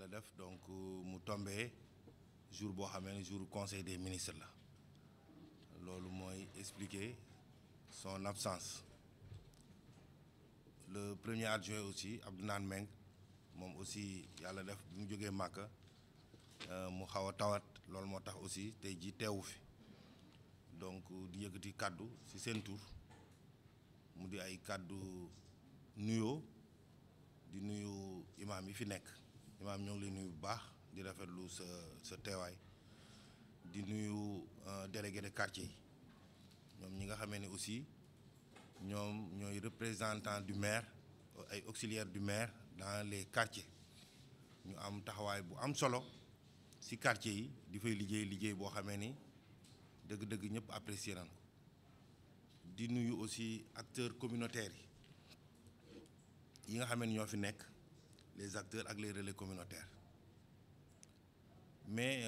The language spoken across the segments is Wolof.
yàlla def donc mu tombé jour boo xamee ne jour conseil des ministres la loolu mooy expliquer son absence. Le premier adjoint aussi Abdounane Meng moom aussi yàlla def bi mu jógee Màkka mu xaw a tawat loolu moo tax aussi tey jii teewu fi donc di yëkkati kàddu ci seen tur mu di ay kàddu nuyoo di nuyu imaam yi fi nekk imaam ñoo ngi lay nuyu bu baax di rafetlu sa teewaay di nuyu délégué de quartier yi ñoom ñi nga xamee ne aussi ñoom ñooy représentant du maire ay auxiliaires du maire dans les quartiers ñu am taxawaay bu am solo ci quartier yi di fay liggéey boo xamee ni dëgg-dëgg ñëpp apprécier nañ ko di nuyu aussi acteurs communautaires yi nga xamee ni ñoo fi nekk les acteurs ak les relais communautaires mais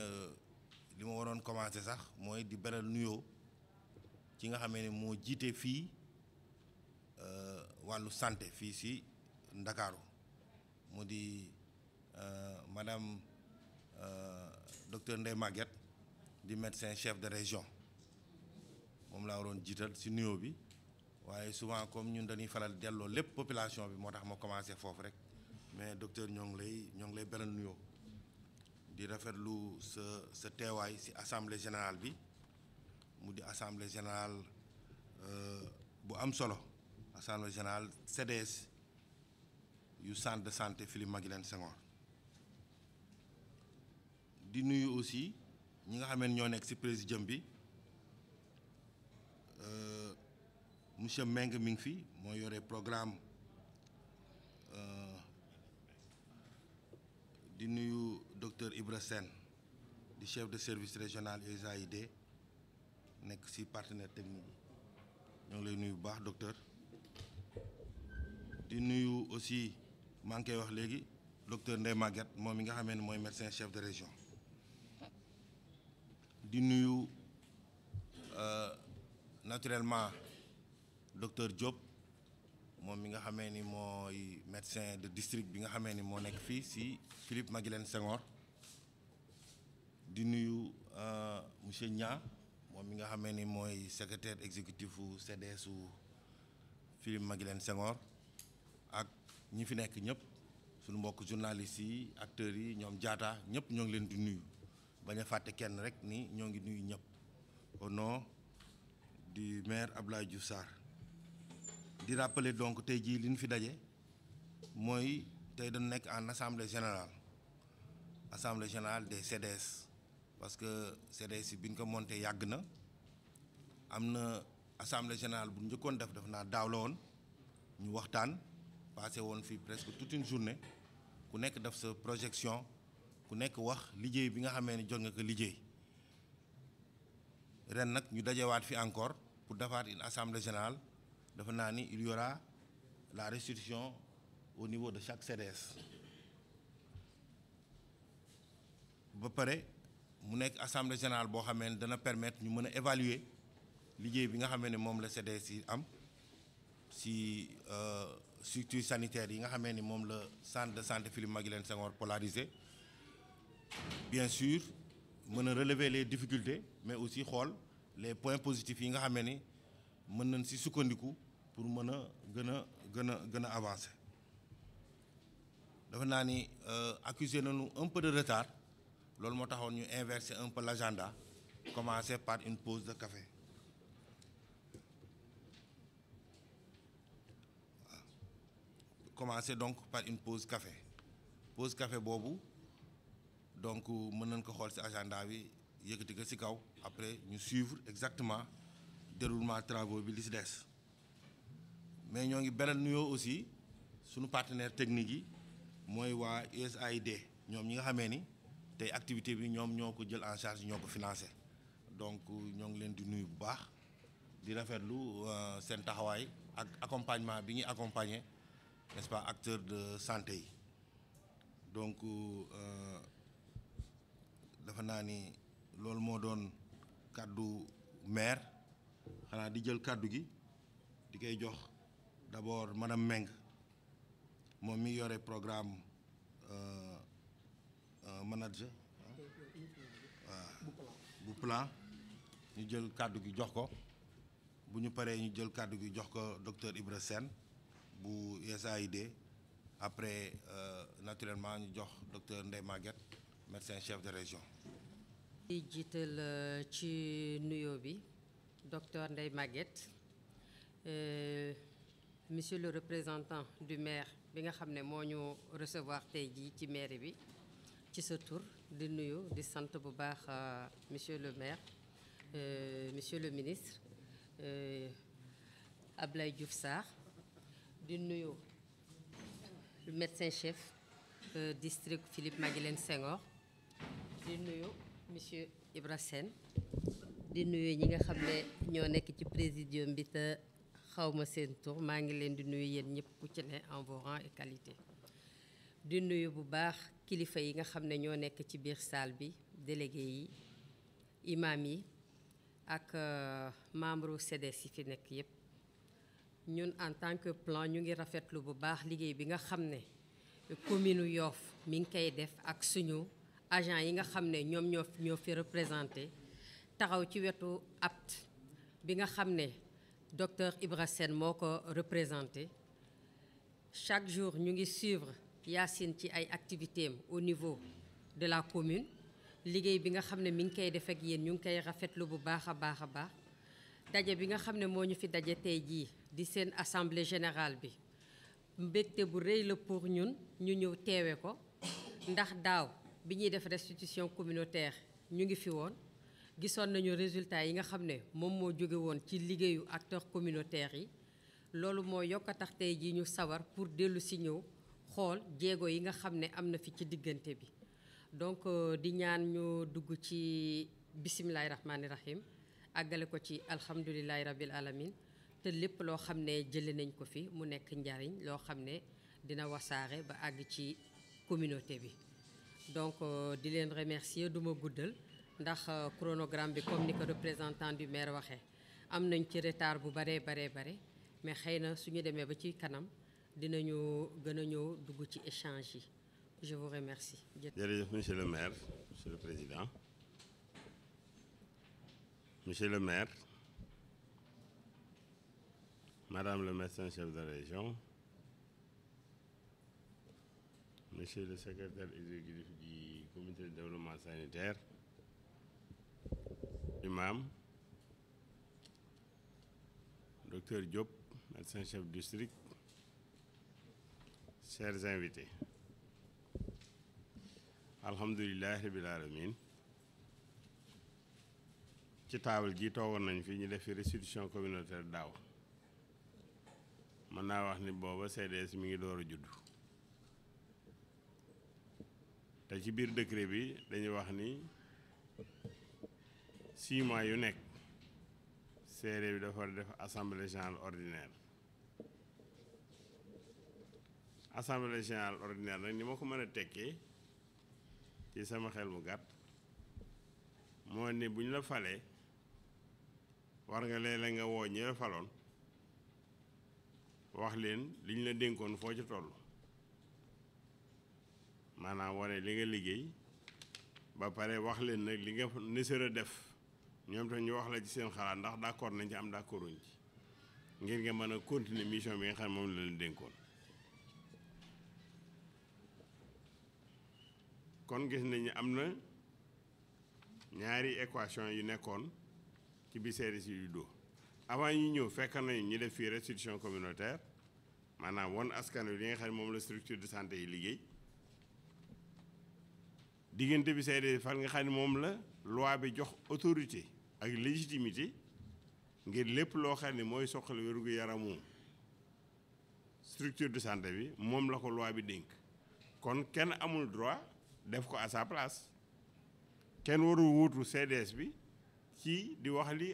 li ma waroon commencer sax mooy di beral nuyoo ci nga xamee ne moo jiite fii wàllu santé fii ci Ndakaaru mu di madame docteur Ndeye Maguette di médecin chef de région moom laa waroon jiital ci nuyoo bi waaye souvent comme ñun dañuy faral delloo lépp population bi moo tax ma commencé foofu rek mais docteur ñoo ngi lay beral nuyoo di rafetlu sa teewaay ci assemblée générale bi mu di assemblée générale bu am solo assemblée générale CDS yu centre de santé Philippe Maguilène Senghor di nuyu aussi ñi nga xamee ñoo nekk ci présidium bi monsieur Meng mi ngi fi moo yore programme di nuyu docteur Ibra Sène di chef de service régional USAID nekk ci partenaire technique yi ñoo ngi lay nuyu bu baax docteur di nuyu aussi maa ngi koy wax léegi docteur Ndeye Maguette moom mi nga xamee ne mooy médecin chef de région di nuyu naturellement docteur Diop moom mi nga xamee ni mooy médecin de district bi nga xamee ni moo nekk fii ci Philippe Maguilène Senghor di nuyu monsieur Nia moom mi nga xamee ni mooy secrétaire exécutif u CDS u Philippe Maguilène Senghor ak ñi fi nekk ñëpp suñu mbokk journalistes yi acteurs yi ñoom jaata ñëpp ñoo ngi leen di nuyu bañ a fàtte kenn rek ni ñoo ngi nuyu ñëpp au nom du maire Abdoulaye Diouf Sarr di rappeler donc tey jii li ñu fi daje mooy tey dañu nekk en assemblée générale des CDS parce que CDS yi bi ñu ko monté yàgg na am na assemblée générale bu njëkkoon def naa daaw la woon ñu waxtaan passé woon fii presque toute une journée ku nekk def sa projection ku nekk wax liggéey bi nga xamee ni jot nga ko liggéey ren nag ñu dajewaat fi encore pour defaat une assemblée générale dafa naa ni il y aura la restitution au niveau de chaque CDS ba pare mu nekk assemblée générale boo xamee ne dana permettre ñu mën a évaluer liggéey bi nga xamee ne moom la CDS yi am ci structure sanitaire yi nga xamee ni moom la centre de santé Philippe Maguilène Senghor polarisé bien sûr mën a relever les difficultés mais aussi xool les points positifs yi nga xamee ni mën nañ ci sukkandiku pour mën a gën a avancer dafa naa ni accusé nañu un peu de retard loolu moo taxoon ñu inverser un peu l'agenda commencer par une pause de café waaw commencer donc par une pause café boobu donc mën nañ ko xool ci agenda bi yëkkati ko ci kaw après ñu suivre exactement déroulement travaux bi li ci des mais ñoo ngi beral nuyoo aussi suñu partenaire technique yi mooy waa USAID ñoom ñi nga xamee ni tey activité bi ñoom ñoo ko jël en charge ñoo ko financé donc ñoo ngi leen di nuyu bu baax di rafetlu seen taxawaay ak accompagnement bi ñuy accompagner n'est-ce pas acteurs de santé yi donc dafa naa ni loolu moo doon kàddu maire xanaa di jël kàddu gi di koy jox d'abord madame Meng moom mi yore programme manager waaw bu plan ñu jël kàddu gi jox ko bu ñu paree ñu jël kàddu gi jox ko docteur Ibra Sène bu USAID après naturellement ñu jox docteur Ndeye Maguette médecin chef de région. di jiital ci nuyoo bi docteur Ndeye Maguette monsieur le représentant du maire bi nga xam ne moo ñu recevoir tey jii ci mairie bi ci sa tur di nuyu di sant bu baax monsieur le maire monsieur le ministre Ablaye Diouf Sarr di nuyu le médecin chef district Philippe Maguilène Senghor di nuyu monsieur Ibra Sène di nuyu ñi nga xam ne ñoo nekk ci présidium bi te xawma seen tur maa ngi leen di nuyu yéen ñëpp ku ci ne en vos rangs et qualité di nuyu bu baax kilifa yi nga xam ne ñoo nekk ci biir salle bi délégué yi imam yi ak membre CDS yi fi nekk yépp ñun en tant que plan ñu ngi rafetlu bu baax liggéey bi nga xam ne commune Yoff mi ngi koy def ak suñu agent yi nga xam ne ñoom ñoo fi représenté taxaw ci wetu APT bi nga xam ne docteur Ibra Sène moo ko représenté chaque jour ñu ngi suivre Yacine ci ay activités am au niveau de la commune liggéey bi nga xam ne mi ngi koy def ak yéen ñu ngi koy rafetlu bu baax a baax a baax daje bi nga xam ne moo ñu fi daje tey jii di seen assemblée générale bi mbégte bu rëy la pour ñun ñu ñëw teewe ko ndax daaw bi ñuy def restitution communautaire ñu ngi fi woon gisoon nañu résultat yi nga xam ne moom moo jóge woon ci liggéeyu acteurs communautaires yi loolu moo yokk a tax tey jii ñu sawar pour dellu si ñëw xool jéego yi nga xam ne am na fi ci diggante bi donc di ñaan ñu dugg ci bisimilahi rahmaani rahim àggale ko ci alhamdulilahi rabil alamin te lépp loo xam ne jële nañ ko fi mu nekk njariñ loo xam ne dina wasaare ba àgg ci communauté bi donc di leen remercier du ma guddal ndax chronogramme bi comme ni ko représentant du maire waxee am nañ ci retard bu bare mais xëy na suñu demee ba ci kanam dinañu gën a ñëw dugg ci échange yi je vous remercie. jërëjëf monsieur le maire monsieur le président monsieur le maire madame le médecin chef de région monsieur le secrétaire exécutif du comité de développement sanitaire imam docteur Diop médecin chef du district chers invités alhamdulilah rabbil alamin ci taabal ji toogoon nañ fi ñu def fi restitution communautaire daaw mën naa wax ni booba CDS mi ngi door a judd te ci biir décret bi dañuy wax ni 6 mois yu nekk CRD bi dafa war a def assemblée générale ordinaire assemblée générale ordinaire nag ni ma ko mën a tekkee ci sama xel mu gàtt moo ni bu ñu la falee war nga léeg-léeg nga woo ñi la faloon wax leen li ñu la dénkoon foo ci toll maanaam wane li nga liggéey ba pare wax leen nag li nga nësër a def ñoom tam ñu wax la ci seen xalaat ndax d'accord nañ ci am d'accorduñ ci ngir nga mën a continuer mission bi nga xam ne moom la leen dénkoon kon gis nañu am na ñaari équation yu nekkoon ci biir service yu doo avant ñu ñëw fekk nañu ñu def fii restitution communautaire maanaam won askan wi li nga xam ne moom la structure de santé yi liggéey diggante bi seede fan nga xam ne moom la loi bi jox autorité ak légitimité ngir lépp loo xam ne mooy soxla wér gu yaramu structure de santé bi moom la ko loi bi dénk kon kenn amul droit def ko à sa place kenn warul wuutu CDS bi ci di wax li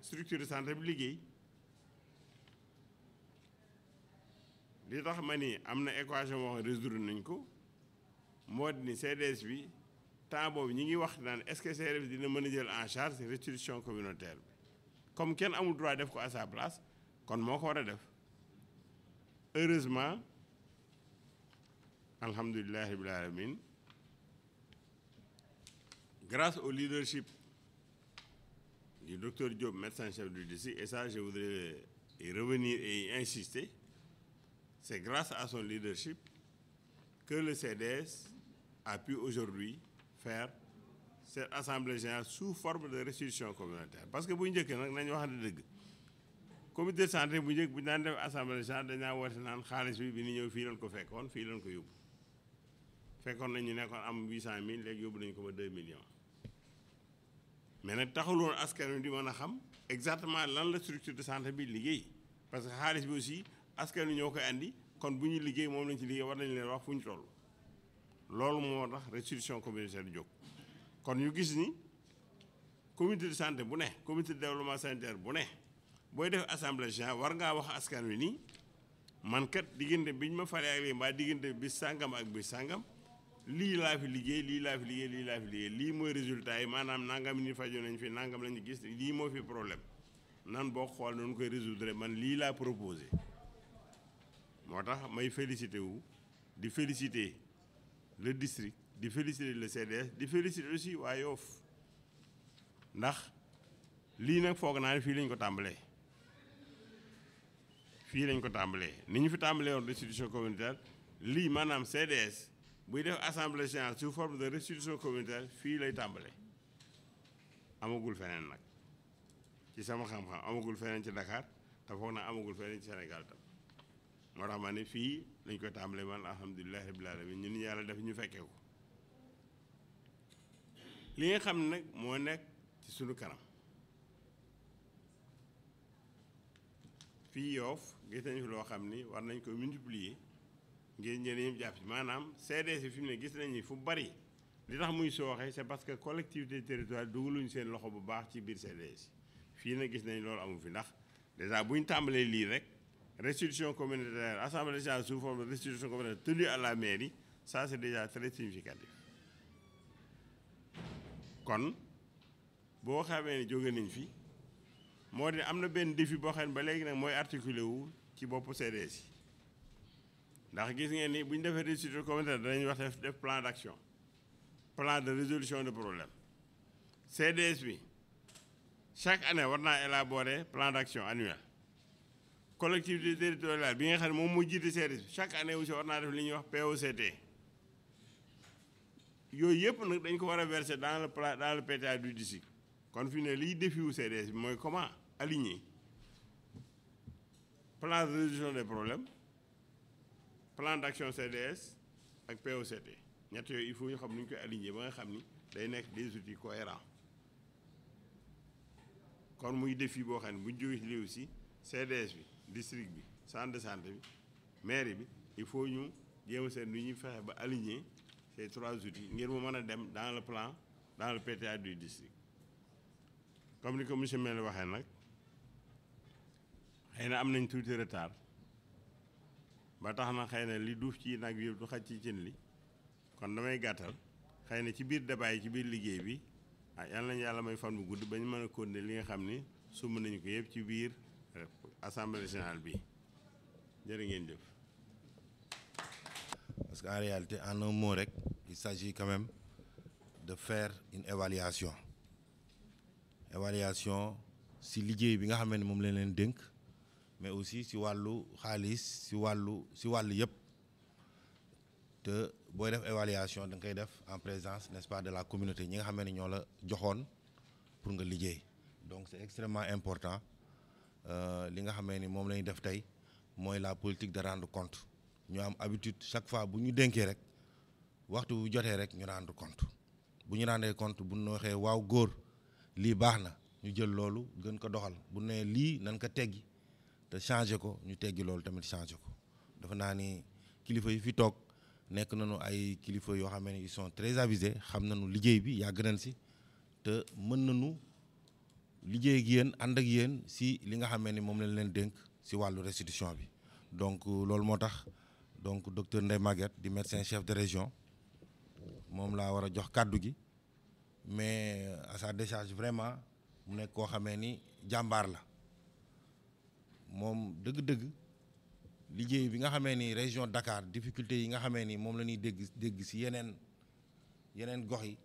structure de santé bi liggéey li tax ma ni am na équation boo xam résoudre nañ ko moo di ni CDS bi temps boobu ñi ngi wax naan est-ce que CDS bi dina mën a jël en charge restitution communautaire bi comme kenn amul droit def ko à sa place kon moo ko war a def heureusement alhamdulilah rabbil alamin grâce au leadership du docteur Diop, médecin-chef du district, et ça je voudrais y revenir et y insister, c'est grâce à son leadership que le CDS a pu aujourd'hui faire cette assemblée générale sous forme de restitution communautaire. Parce que bu njëkk nag nañu waxante dëgg comité de santé bu njëkk bu ñu daan def assemblée générale dañaa woote naan xaalis bi ñu ñëw fii lañ ko fekkoon fii lañ ko yóbbu fekkoon nañu nekkoon am 800 000 léegi yóbbu nañu ko ba 2 millions mais nag taxuloon askan wi di mën a xam exactement lan la structure de santé bi liggéey parce que xaalis bi aussi askan wi ñoo koy andi kon bu ñu liggéey moom lañ ci liggéey war nañu leen wax fu ñu toll loolu moo tax restitution communautaire di jóg kon ñu gis ni comité de santé bu ne comité de développement sanitaire bu ne booy def assemblée générale war ngaa wax askan wi nii man kat diggante biñ ma faree ak léegi mbaa diggante bis sàngam ak bis sàngam lii laa fi liggéey lii laa fi liggéey lii laa fi liggéey lii mooy résultat yi maanaam nangam ni fajoo nañ fi nangam lañu gis lii moo fi problème nan boo xool noonu koy résoudre man lii laa proposé moo tax may félicité wu di féliciter le district di féliciter le CDS di féliciter aussi waa Yoff ndax lii nag foog naa ne fii lañ ko tàmbalee ni ñu fi tàmbalee woon restitution communautaire lii maanaam CDS buy def assemblée générale sous forme de restitution communautaire fii lay tàmbalee amagul feneen nag ci sama xam-xam amagul feneen ci Dakar te foog naa amagul feneen ci Sénégal tam moo tax ma ne fii lañ koy tàmbalee man alhamdulilah rabbil alamin ñun yàlla def ñu fekkee ko li nga xam ne nag moo nekk ci sunu kanam fii Yoff gis nañ fi loo xam ni war nañ ko multiplier ngir ñeneen ñëpp jàpp ci maanaam CDS fi mu ne gis nañ ni fu bari li tax muy sooxe c'est parce que collectivité territoriale dugaluñ seen loxo bu baax ci biir CDS fii nag gis nañ loolu amu fi ndax déjà bu ñu tàmbalee lii rek restitution communautaire assemblée générale sous forme de restitution communautaire tenue à la mairie ça c'est déjà très significatif kon boo xamee ni jóge nañ fi moo di am na benn défi boo xam ne ba léegi nag mooy articulé wu ci boppu CDS yi ndax gis ngeen ni bu ñu defee restitution communautaire danañ wax def plan d'action plan de résolution de problème CDS bi chaque année war naa élaborer plan d'action annuel collectivité territoriale bi nga xam ne moom moo jiite CDS bi chaque année aussi war naa def li ñuy wax POCT yooyu yëpp nag dañ ko war a verser dans le plan dans le PTA du district kon fi ne liy défi wu CDS bi mooy comment aligner plan de résolution des problèmes plan d'action CDS ak POCT ñett yooyu il faut ñu xam nu ñu koy aligner ba nga xam ni day nekk des outils cohérents kon muy défi boo xam ne bu ñu jógee ci lii aussi CDS bi district bi centre de santé bi mairie bi il faut ñu jéem a seet nu ñuy fexe ba aligner ces trois outils ngir mu mën a dem dans le plan dans le PTA du district comme ni ko monsieur Mel waxee nag xëy na am nañ tuuti retard ba tax na xëy na li duuf ci nag yëpp du xaj ci cin li kon damay gàttal xëy na ci biir débat yi ci biir liggéey bi yal nañu yàlla may fan bu gudd ba ñu mën a continuer li nga xam ni sumb nañu ko yëpp ci biir assemblée générale bi jërë ngeen jëf. Parce qu'en réalité en un mot rek il s'agit quand même de faire une évaluation si liggéey bi nga xam ne moom lañ leen dénk mais aussi si wàllu xaalis si wàllu yëpp te booy def évaluation da nga koy def en présence n'est-ce pas de la communauté ñi nga xam ne ñoo la joxoon pour nga liggéey donc c'est extrêmement important li nga xam ne moom la ñuy def tey mooy la politique de rendre compte ñu am habitude chaque fois bu ñu dénkee rek waxtu bu jotee rek ñu rendre compte bu ñu rendre compte bu ñu waxee waaw góor lii baax na ñu jël loolu gën ko doxal bu ne lii nan ko teggi te changer ko ñu teggi loolu tamit changer ko dafa naa ni kilifa yi fi toog nekk nañu ay kilifa yoo xam ne ils sont très avisés xam nañu liggéey bi yàgg nañ si te mën nañu liggéey ak yéen ànd ak yéen si li nga xam ne moom lañ leen dénk si wàllu restitution bi donc loolu moo tax donc docteur Ndeye Maguette di médecin chef de région moom laa war a jox kàddu gi mais à sa décharge vraiment mu nekk koo xamee ni jàmbaar la moom dëgg-dëgg liggéey bi nga xamee ni région Dakar difficulté yi nga xamee ni moom la ñuy dégg si yeneen gox yi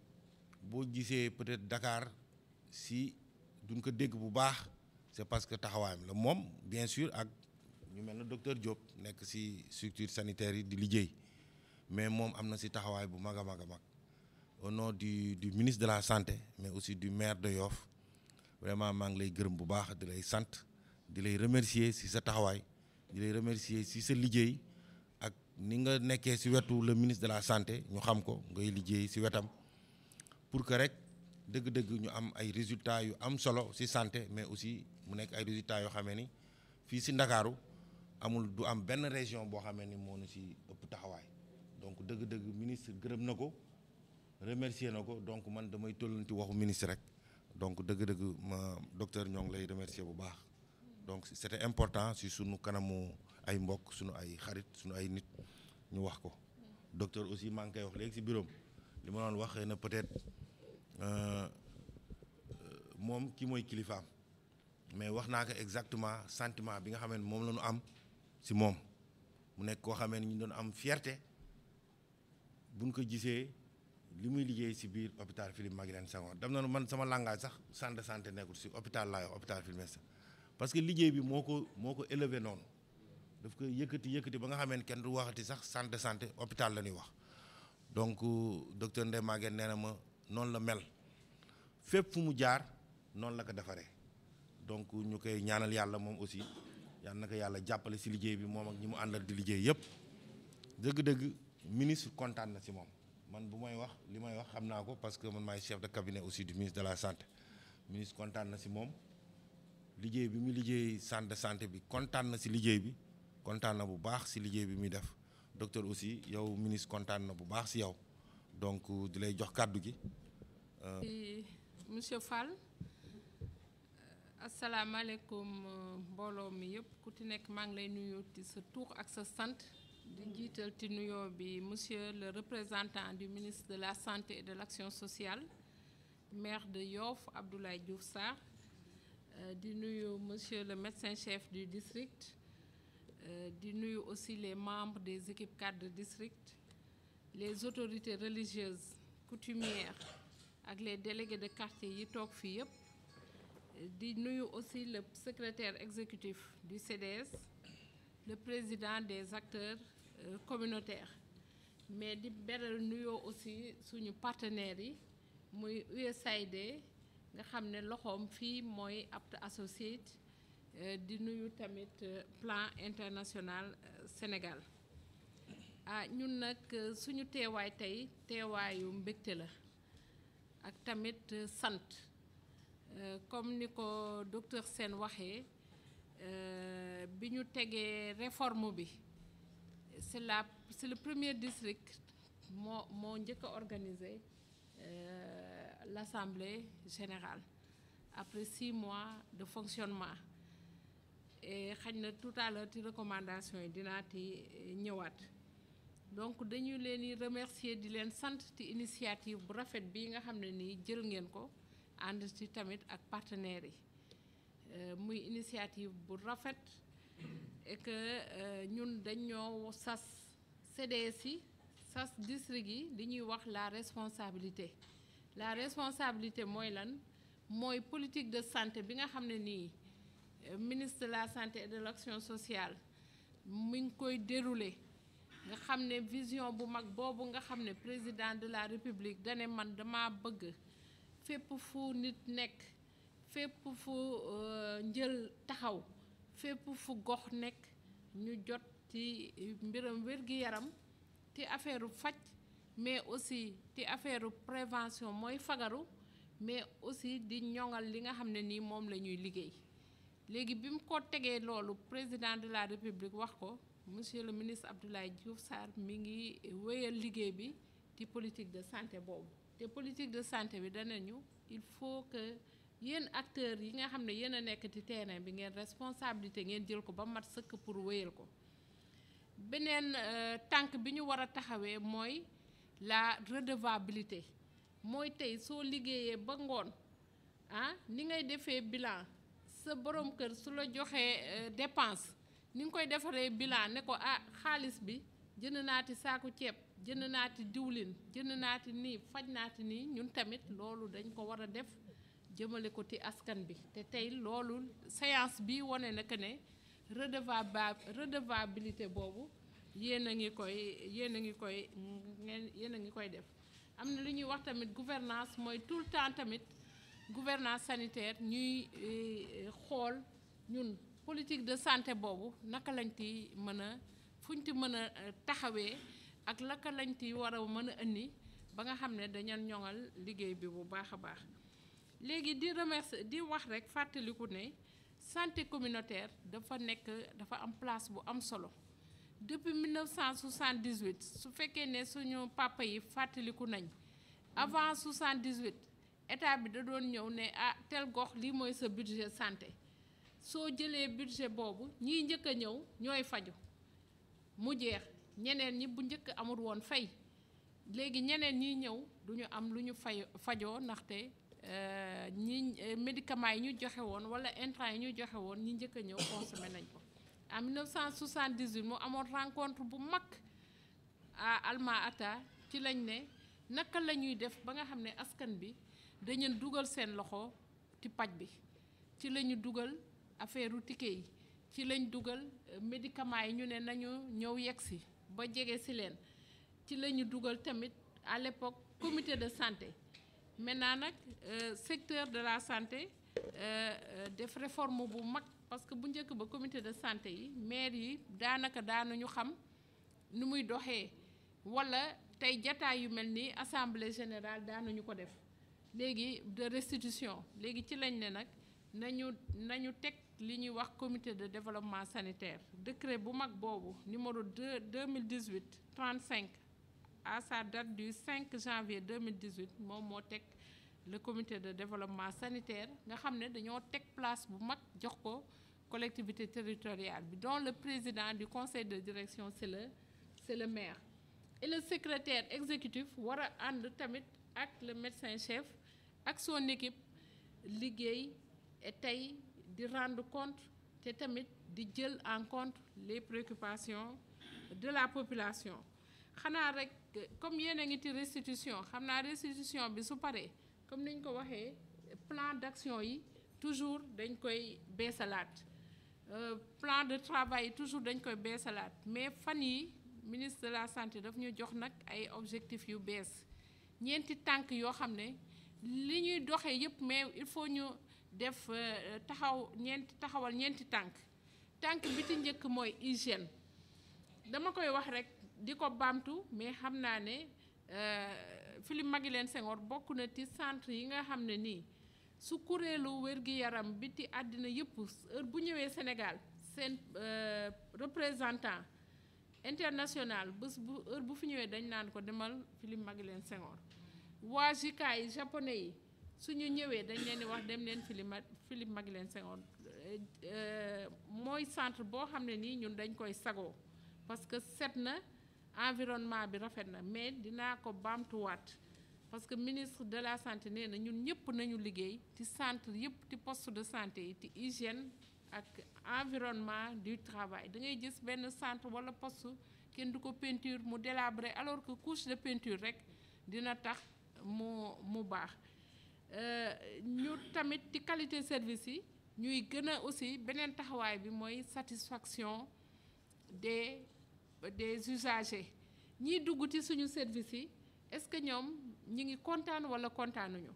boo gisee peut-être Dakar si duñ ko dégg bu baax c'est parce que taxawaayam la moom bien sûr ak ñu mel na docteur Diop nekk ci structure sanitaire yi di liggéey mais moom am na ci taxawaay bu mag a mag a mag au nom du ministre de la santé mais aussi du maire de Yoff vraiment maa ngi lay gërëm bu baax di lay sant di lay remercier ci sa taxawaay di lay remercier ci sa liggéey ak ni nga nekkee ci wetu le ministre de la santé ñu xam ko ngay liggéey ci wetam pour que rek dëgg-dëgg ñu am ay résultats yu am solo ci santé mais aussi mu nekk ay résultats yoo xamee ni fii ci Ndakaaru amul du am benn région boo xamee ni moo nu ci ëpp taxawaay donc dëgg-dëgg ministre gërëm na ko remercier na ko donc man damay tollanti waxu ministre rek donc dëgg-dëgg ma docteur ñoo ngi lay remercier bu baax donc c'était important ci sunu kanamu ay mbokk sunu ay xarit sunu ay nit ñu wax ko docteur aussi maa ngi koy wax léegi ci bureau li ma doon wax xëy na peut-être moom ki mooy kilifaam mais wax naa ko exactement sentiment bi nga xam ne moom la ñu am ci moom mu nekk koo xamee ni ñu doon am fierté buñ ko gisee li muy liggéey ci biir hôpital Philippe Maguilène Senghor dem na man sama langage sax centre de santé nekkul ci hôpital laa yor hôpital Philippe Maguilène parce que liggéey bi moo ko élevé noonu daf koy yëkkati ba nga xamee ne kenn du waxati sax centre de santé hôpital la ñuy wax donc docteur Ndeye Maguette nee na ma noonu la mel fépp fu mu jaar noonu la ko defaree donc ñu koy ñaanal yàlla moom aussi yal na ko yàlla jàppale ci liggéey bi moom ak ñi mu àndal di liggéey yëpp dëgg-dëgg ministre kontaan na ci moom man bu may wax li may wax xam naa ko parce que man maay chef de cabinet aussi du ministre de la santé ministre kontaan na ci moom liggéey bi mu liggéey centre de santé bi kontaan na ci liggéey bi kontaan na bu baax ci liggéey bi muy def docteur aussi yow ministre kontaan na bu baax ci yow donc di lay jox kàddu gi. Monsieur Fall asalaamaaleykum mbooloo mi yëpp ku ci nekk maa ngi lay nuyu ci sa tur ak sa sant di jiital ci nuyoo bi monsieur le représentant du ministre de la santé et de l'action sociale maire de Yoff Abdoulaye Diouf Sarr di nuyu monsieur le médecin-chef du district di nuyu aussi les membres des équipes cadres de district les autorités religieuses coutumières ak les délégués de quartier yi toog fii yëpp di nuyu aussi le secrétaire exécutif du CDS le président des acteurs communautaires mais di beral nuyoo aussi suñu partenaires yi muy USAID nga xam ne loxoom fii mooy APT Associate di nuyu tamit plan international Sénégal ñun nag suñu teewaay tey teewaayu mbégte la ak tamit sant comme ni ko docteur Sène waxee bi ñu tegee réforme bi c'est le premier district moo njëkk a organiser l'assemblée générale après 6 mois de fonctionnement et xañ na tout à l'heure ci recommandation yi dinaa ci ñëwaat donc dañu leen di remercier di leen sant ci initiative bu rafet bi nga xam ne nii jël ngeen ko ànd ci tamit ak partenaires yi muy initiative bu rafet et que ñun dañoo sas CDS yi sas district yi li ñuy wax la responsabilité mooy lan mooy politique de santé bi nga xam ne nii ministre de la santé et de l'action sociale mi ngi koy dérouler nga xam ne vision bu mag boobu nga xam ne président de la république dane man dama bëgg fépp fu nit nekk fépp fu njël taxaw fépp fu gox nekk ñu jot ci mbiram wér-gi-yaram ci affaire faj mais aussi ci affaire prévention mooy fagaru mais aussi di ñoŋal li nga xam ne nii moom la ñuy liggéey léegi bi mu ko tegee loolu président de la république wax ko monsieur le ministre Abdoulaye Diouf Sarr mi ngi wéyal liggéey bi ci politique de santé boobu te politique de santé bi danañu il faut que yéen acteurs yi nga xam ne yéen a nekk ci terrain bi ngeen responsabilité ngeen jël ko ba mat sëkk pour wéyal ko beneen tànk bi ñu war a taxawee mooy la redevabilité mooy tey soo liggéeyee ba ngoon ni ngay defee bilan sa borom kër su la joxee dépense ni nga koy defaree bilan ne ko xaalis bi jënd naa ci saaku ceeb jënd naati diwlin jënd naati nii faj naati nii ñun tamit loolu dañ ko war a def jëmale ko ci askan bi te tey loolu séance bi wane na que ne redevabilité boobu yéen a ngi koy def. am na lu ñuy wax tamit gouvernance mooy tout le temps tamit gouvernance sanitaire ñuy xool ñun politique de santé boobu naka lañ ci mën a fuñ ci mën a taxawee ak naka lañ ci war a mën a indi ba nga xam ne dañu ñoŋal liggéey bi bu baax a baax. léegi di wax rek fàttaliku ne santé communautaire dafa am place bu am solo depuis 1978 su fekkee ne suñu papa yi fàttaliku nañ avant 78 état bi da doon ñëw ne tel gox lii mooy sa budget santé soo jëlee budget boobu ñiy njëkk a ñëw ñooy faju mu jeex ñeneen ñi bu njëkk amul woon fay léegi ñeneen ñiy ñëw duñu am lu ñu fajoo ndaxte ñi médicaments yi ñu joxe woon wala intrants yi ñu joxe woon ñi njëkk a ñëw consommé nañ ko. en 1978 mu amoon rencontre bu mag à Alma Ata ci lañ ne naka la ñuy def ba nga xam ne askan bi dañu dugal seen loxo ci paj bi ci la ñu dugal affaire u ticket yi ci lañ dugal médicaments yi ñu ne nañu ñëw yegsi ba jege si leen ci la ñu dugal tamit à l'époque comité de santé. maintenant nag secteur de la santé def réforme bu mag parce que bu njëkk ba comité de santé yi maire yi daanaka daanuñu xam nu muy doxee wala tey jataay yu mel ni assemblée générale daanuñu ko def léegi de restitution léegi ci lañ ne nag nañu teg li ñuy wax comité de développement sanitaire décret bu mag boobu numéro 2018-35 à sa date du 5 janvier 2018 moom moo teg le comité de développement sanitaire nga xam ne dañoo teg place bu mag jox ko collectivité territoriale bi dont le président du conseil de direction c'est le maire et le secrétaire exécutif war a ànd tamit ak le médecin chef ak son équipe liggéey et tey di rendre compte te tamit di jël en compte les préoccupations de la population. xanaa rek comme yéen a ngi ci restitution xam naa restitution bi su paree comme niñ ko waxee plan d'action yi toujours dañ koy beesalaat plan de travail yi toujours dañ koy beesalaat mais fan yi ministre de la santé daf ñu jox nag ay objectifs yu bees ñeenti tànk yoo xam ne li ñuy doxee yépp mais il faut ñu def taxawal ñeenti tànk bi ci njëkk mooy hygiène dama koy wax rek di ko baamtu mais xam naa ne Philippe Maguilène Senghor bokk na ci centre yi nga xam ne nii su kuréelu wér-gi-yaram bi ci àddina yëpp heure bu ñëwee Sénégal seen représentant international heure bu fi ñëwee dañ naan ko demal Philippe Maguilène Senghor waa JICA yi japonais yi suñu ñëwee dañ leen di wax dem leen Philippe Maguilène Senghor mooy centre boo xam ne nii ñun dañ koy sagoo parce que set na environnement bi rafet na mais dinaa ko baamtuwaat parce que ministre de la santé nee na ñun ñëpp nañu liggéey ci centre yëpp ci poste de santé yi ci hygiène ak environnement du travail da ngay gis benn centre wala poste kenn du ko peinture mu délabré alors que couche de peinture rek dina tax mu baax ñu tamit ci qualité service yi ñuy gën a aussi beneen taxawaay bi mooy satisfaction des usagers ñiy dugg ci suñu service yi est-ce que ñoom ñi ngi kontaan wala kontaanuñu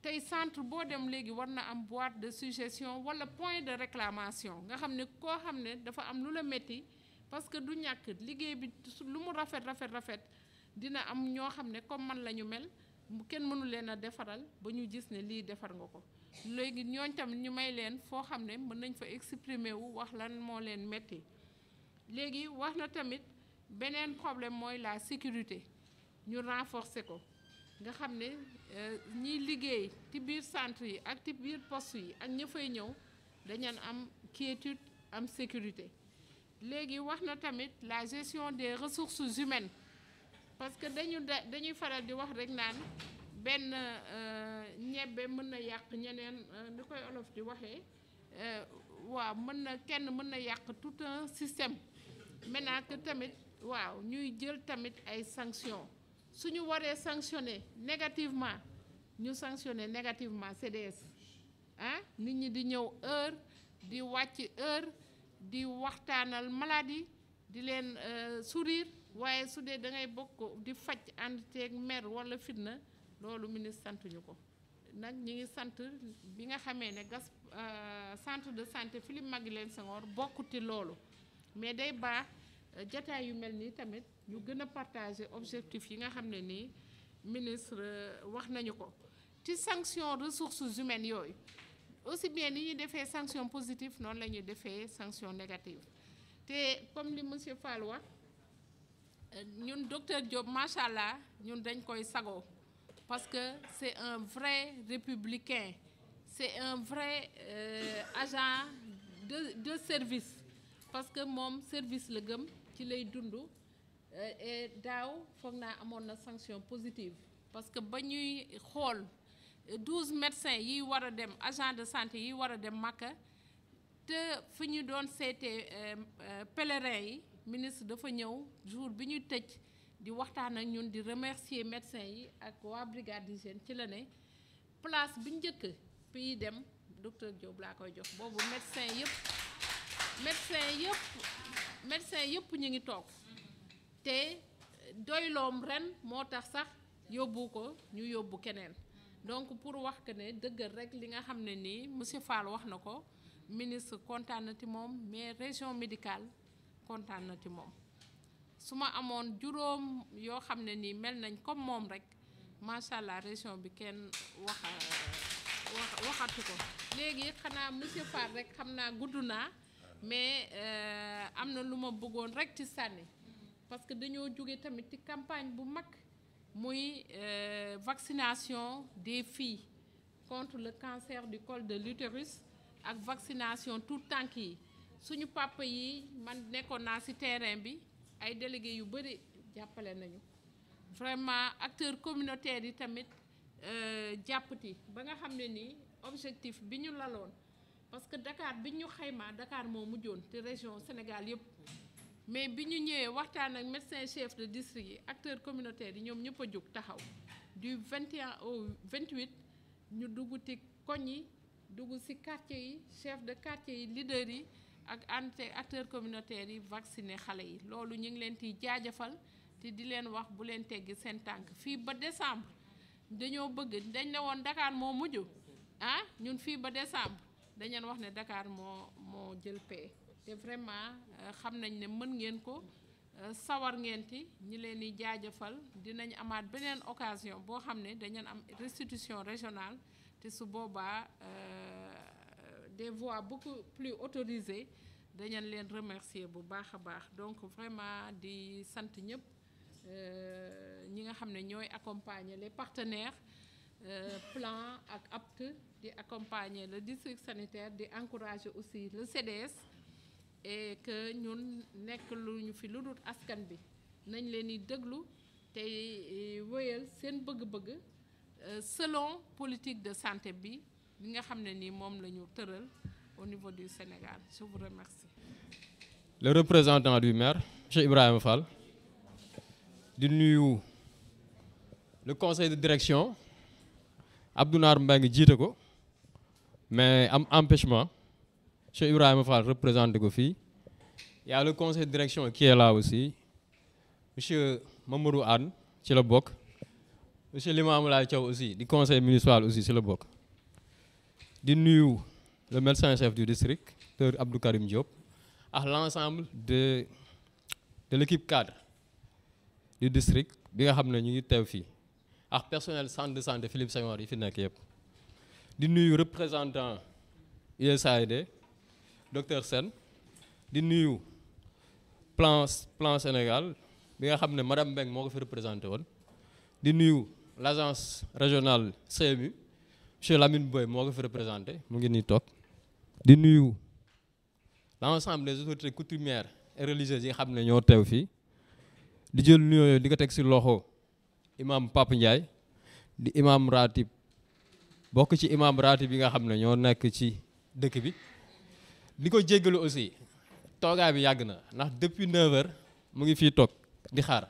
tey centre boo dem léegi war na am boîte de suggestion wala point de réclamation nga xam ne koo xam ne dafa am lu la metti parce que du ñàkk liggéey bi lu mu rafet dina am ñoo xam ne comme man la ñu mel kenn mënu leen a defaral ba ñu gis ne lii defar nga ko léegi ñooñ tamit ñu may leen foo xam ne mën nañ fa exprimer wu wax lan moo leen metti léegi wax na tamit beneen problème mooy la sécurité ñu renforcer ko nga xam ne ñiy liggéey ci biir centre yi ak ci biir poste yi ak ña fay ñëw dañu am quiétude am sécurité léegi wax na tamit la gestion des ressources humaines parce que dañuy faral di wax rek naan benn ñebbe mën na yàq ñeneen ni koy olof di waxee waaw mën na yàq tout un système maintenant que tamit waaw ñuy jël tamit ay sanctions suñu waree sanctionner négativement ñu sanctionner négativement CDS ah nit ñi di ñëw heure di wàcc heure di waxtaanal maladie di leen sourire waaye su dee da ngay bokk di faj ànd teeg mer wala fitna loolu ministre santuñu ko nag ñi ngi sant bi nga xamee ne centre de santé Philippe Maguilène Senghor bokkuti loolu mais day baax jataay yu mel nii tamit ñu gën a partager objectif yi nga xam ne nii ministre wax nañu ko ci sanction ressources humaines yooyu aussi bien ni ñuy defee sanction positive noonu la ñuy defee sanction négative te comme li monsieur Fall wax ñun docteur Diop macha allah ñun dañ koy sagoo parce que c'est un vrai républicain c'est un vrai agent de service parce que moom service la gëm ci lay dund et daaw foog naa amoon na sanction positive parce que ba ñuy xool 12 médecins yi war a dem agent de santé yi war a dem Makka te fi ñu doon seetee pèlerins yi ministre dafa ñëw jour bi ñuy tëj di waxtaan ak ñun di remercier médecins yi ak waa brigade d'hygiène ci la ne place bi njëkk bi dem docteur Diop laa koy jox boobu médecin yëpp ñu ngi toog te doyloom ren moo tax sax yóbbu ko ñu yóbbu keneen donc pour wax que ne dëggal rek li nga xam ne nii monsieur Fall wax na ko ministre kontaan na ci moom mais région médicale kontaan na ci moom su ma amoon juróom yoo xam ne nii mel nañ comme moom rek macha allah région bi kenn waxatu ko léegi xanaa monsieur Fall rek xam naa gudd naa mais am na lu ma bëggoon rek ci sànni parce que dañoo jóge tamit ci campagne bu mag muy vaccination des filles contre le cancer du col de l'utérus ak vaccination tout tànk yi suñu papa yi man nekkoon naa ci terrain bi ay délégués yu bëri jàppale nañu vraiment acteurs communautaires yi tamit jàppati ba nga xam ne nii objectif bi ñu laloon parce que Dakar bi ñu xaymaa Dakar moo mujjoon te région Sénégal yëpp mais bi ñu ñëwee waxtaan ak médecin chef de district yi acteurs communautaires yi ñoom ñëpp a jóg taxaw du 21 au 28 ñu dugg ci koñ yi dugg ci quartier yi chef de quartier yi leader yi ak acteurs communautaires yi vacciner xale yi loolu ñu ngi leen di jaajëfal te di leen wax bu leen teggi seen tànk fii ba décembre dañoo bëgg dañ ne woon Dakar moo mujj ah ñun fii ba décembre dañ leen wax ne Dakar moo jël paie te vraiment xam nañ ne mën ngeen ko sawar ngeen ci ñi leen di jaajëfal dinañ amaat beneen occasion boo xam ne dañu am restitution régionale te su boobaa des voix beaucoup plus autorisées dañu leen remercier bu baax a baax donc vraiment di sant ñëpp ñi nga xam ne ñooy accompagner les partenaires plan ak APT di accompagner le district sanitaire di encourager aussi le CDS et que ñun nekk lu ñu fi lu dul askan bi nañ leen di déglu te wéyal seen bëgg-bëgg selon politique de santé bi li nga xam ne nii moom la ñu tëral au niveau du Sénégal. Je vous remercie. Le représentant du maire, M. Ibrahima Fall, di nuyu le conseil de direction Abdounar Mbengue jiite ko mais am empêchement M. Ibrahima Fall représenté ko fii. Il y a le conseil de direction qui est là aussi M. Mamadou Anne ci la bokk M. Limamoulaye Thiaw aussi di conseil municipal aussi ci la bokk. Di nuyu le médecin chef du district Dr Abdou Karim Diop ak l'ensemble de l'équipe cadre du district bi nga xam ne ñu ngi teew fii ak personnel centre de santé Philippe Senghor yi fi nekk yëpp. Di nuyu représentant USAID docteur Sène di nuyu plan Sénégal bi nga xam ne madame Mbengue moo ko fi représenté woon. Di nuyu l'agence régionale CMU monsieur Lamine Boye moo ko fi représenté mu ngi nii toog. Di nuyu l'ensemble des autorités coutumières et religieuses yi nga xam ne ñoo teew fii di jël nuyoo di ko teg ci loxo imam Papa Ndiaye di imam ratib bokk ci imam ratib yi nga xam ne ñoo nekk ci dëkk bi di ko jéggalu aussi toogaay bi yàgg na ndax depuis 9h mu ngi fii toog di xaar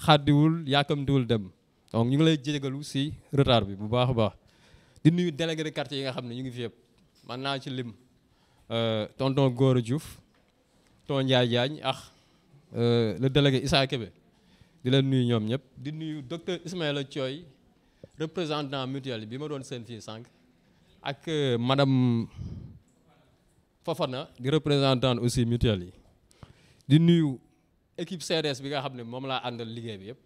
xàddiwul yàkkamtiwul dem donc ñu ngi lay jégalu si retard bi bu baax a baax di nuyu délégué de quartier yi nga xam ne ñu ngi fi yëpp man naa ci lim tonton Gora Diouf tonton Ndiaye Diagne ak le délégué Issa Kébé di leen nuyu ñoom ñëpp di nuyu docteur Ismaïla Thioy représentant mutuelle bi ma doon seen fii sànq ak madame Fofana di représentante aussi mutuelle yi di nuyu équipe CDS bi nga xam ne moom laa àndal liggéey bi yëpp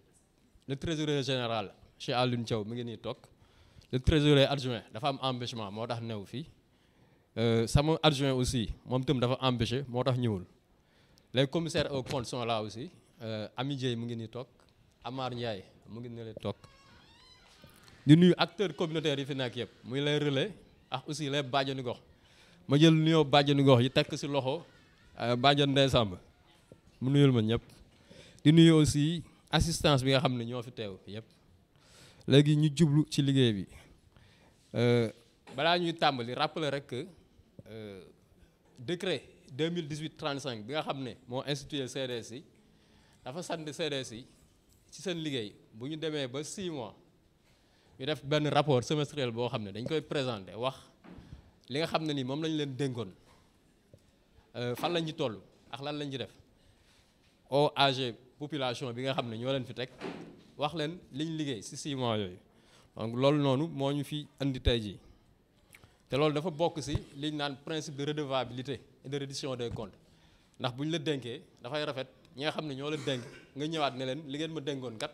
le trésorier général Cheikh Alioune Thiaw mi ngi nii toog le trésorier adjoint dafa am empêchement moo tax new fii sama adjoint aussi moom itam dafa empêché moo tax ñëwul les commissaires aux comptes sont là aussi Ami Dieye mu ngi nii toog Amar Ndiaye mu ngi ne leen toog di nuyu acteurs communautaires yi fi nekk yëpp muy les relais ak aussi les bàjjenu gox ma jël nuyoo bàjjenu gox yi tekk si loxo bàjjen Ndeye Samb mu nuyul ma ñëpp di nuyu aussi assistance bi nga xam ne ñoo fi teew yëpp léegi ñu jublu ci liggéey bi balaa ñuy tàmbali rappeler rek que décret 2018-35 bi nga xam ne moo institué CDS yi dafa sant CDS yi ci seen liggéey bu ñu demee ba 6 mois ñu def benn rapport semestriel boo xam ne dañ koy présenter wax li nga xam ne ni moom lañ leen dénkoon fan lañ ci toll ak lan lañ ci def OAG population bi nga xam ne ñoo leen fi teg wax leen liñ liggéey ci 6 mois yooyu donc loolu noonu moo ñu fi andi tey jii te loolu dafa bokk ci liñ naan principe de redevabilité et de reddition des comptes ndax bu ñu la dénkee dafay rafet ñi nga xam ne ñoo la dénk nga ñëwaat ne leen li ngeen ma dénkoon kat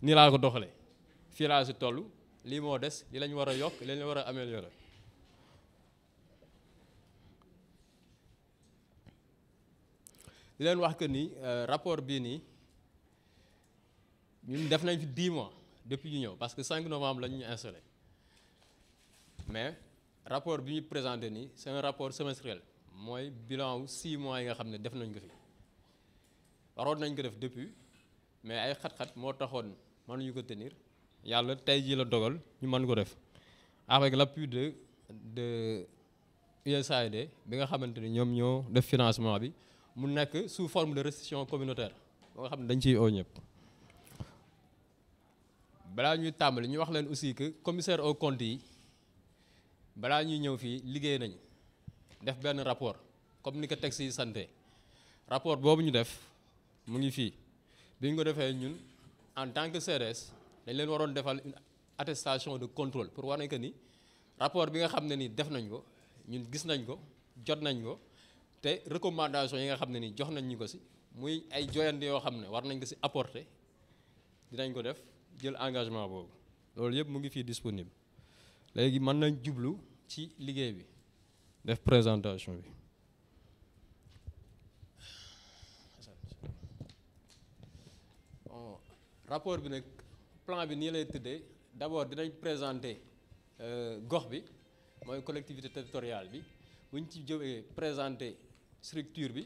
nii laa ko doxalee fii laa ci toll lii moo des li lañ war a yokk li lañ war a améliorer. di leen wax que ni rapport bii nii ñun def nañ fi 10 mois depuis ñu ñëw parce que 5 novembre la ñu installé mais rapport bi ñu présenté nii c'est un rapport semestriel mooy bilan wu 6 mois yi nga xam ne def nañ ko fi waroon nañ ko def depuis mais ay xat-xat moo taxoon mënuñu ko tenir yàlla tey jii la dogal ñu mën ko def avec l'appui de USAID bi nga xamante ni ñoom ñoo def financement bi mu nekk sous forme de restitution communautaire boo nga xam ne dañ ciy oo ñëpp. balaa ñuy tàmbali ñu wax leen aussi que commissaire aux comptes yi balaa ñuy ñëw fii liggéey nañ def benn rapport comme ni ko texte yi santé rapport boobu ñu def mu ngi fii bi ñu ko defee ñun en tant que CDS dañ leen waroon defal une attestation de contrôle pour wane que ni rapport bi nga xam ne ni def nañ ko ñun gis nañ ko jot nañ ko te recommandation yi nga xam ne ni jox nañ ñu ko si muy ay joyante yoo xam ne war nañ ko si apporter dinañ ko def jël engagement boobu loolu yëpp mu ngi fii disponible léegi mën nañ jublu ci liggéey bi def présentation bi. Bon, rapport bi nag plan bi nii lay tëddee d'abord dinañ présenter gox bi mooy collectivité territoriale bi bu ñu ci jógee présenter structure bi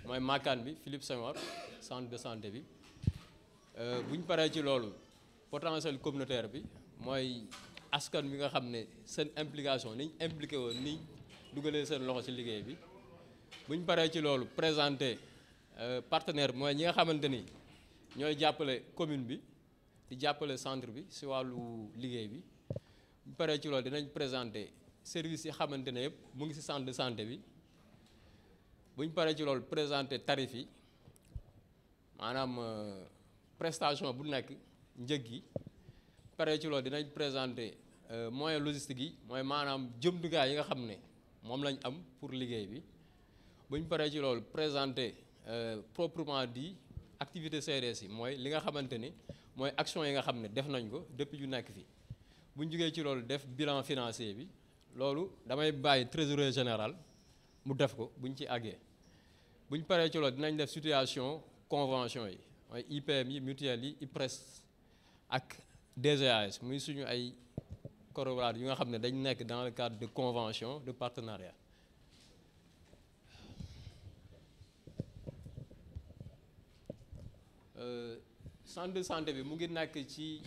mooy Makane bi Philippe Senghor centre de santé bi. bu ñu paree ci loolu potentiel communautaire bi mooy askan bi nga xam ne seen implication niñ impliqué woon niñ dugalee seen loxo ci liggéey bi bu ñu paree ci loolu présenter partenaire bi mooy ñi nga xamante ni ñooy jàppale commune bi di jàppale centre bi ci wàllu liggéey bi bu ñu paree ci loolu dinañ présenter services yi xamante ne yëpp mu ngi ci centre de santé bi bu ñu paree ci loolu présenter tarif yi maanaam prestation bu nekk njëg gi pare ci loolu dinañ présenter moyen logistique yi mooy maanaam jumtukaay yi nga xam ne moom lañ am pour liggéey bi bu ñu paree ci loolu présenter proprement dit activité CDS yi mooy li nga xamante ni mooy action yi nga xam ne def nañ ko depuis yu nekk fi bu ñu jógee ci loolu def bilan financier bi loolu damay bàyyi trésorier général mu def ko bu ñu ci àggee bu ñu paree ci loolu dinañ def situation convention yi mooy IPM yi mutuelle yi IPRES ak DGAS muy suñu ay collaborateurs yu nga xam ne dañ nekk dans le cadre de convention de partenariat. Centre de santé bi mu ngi nekk ci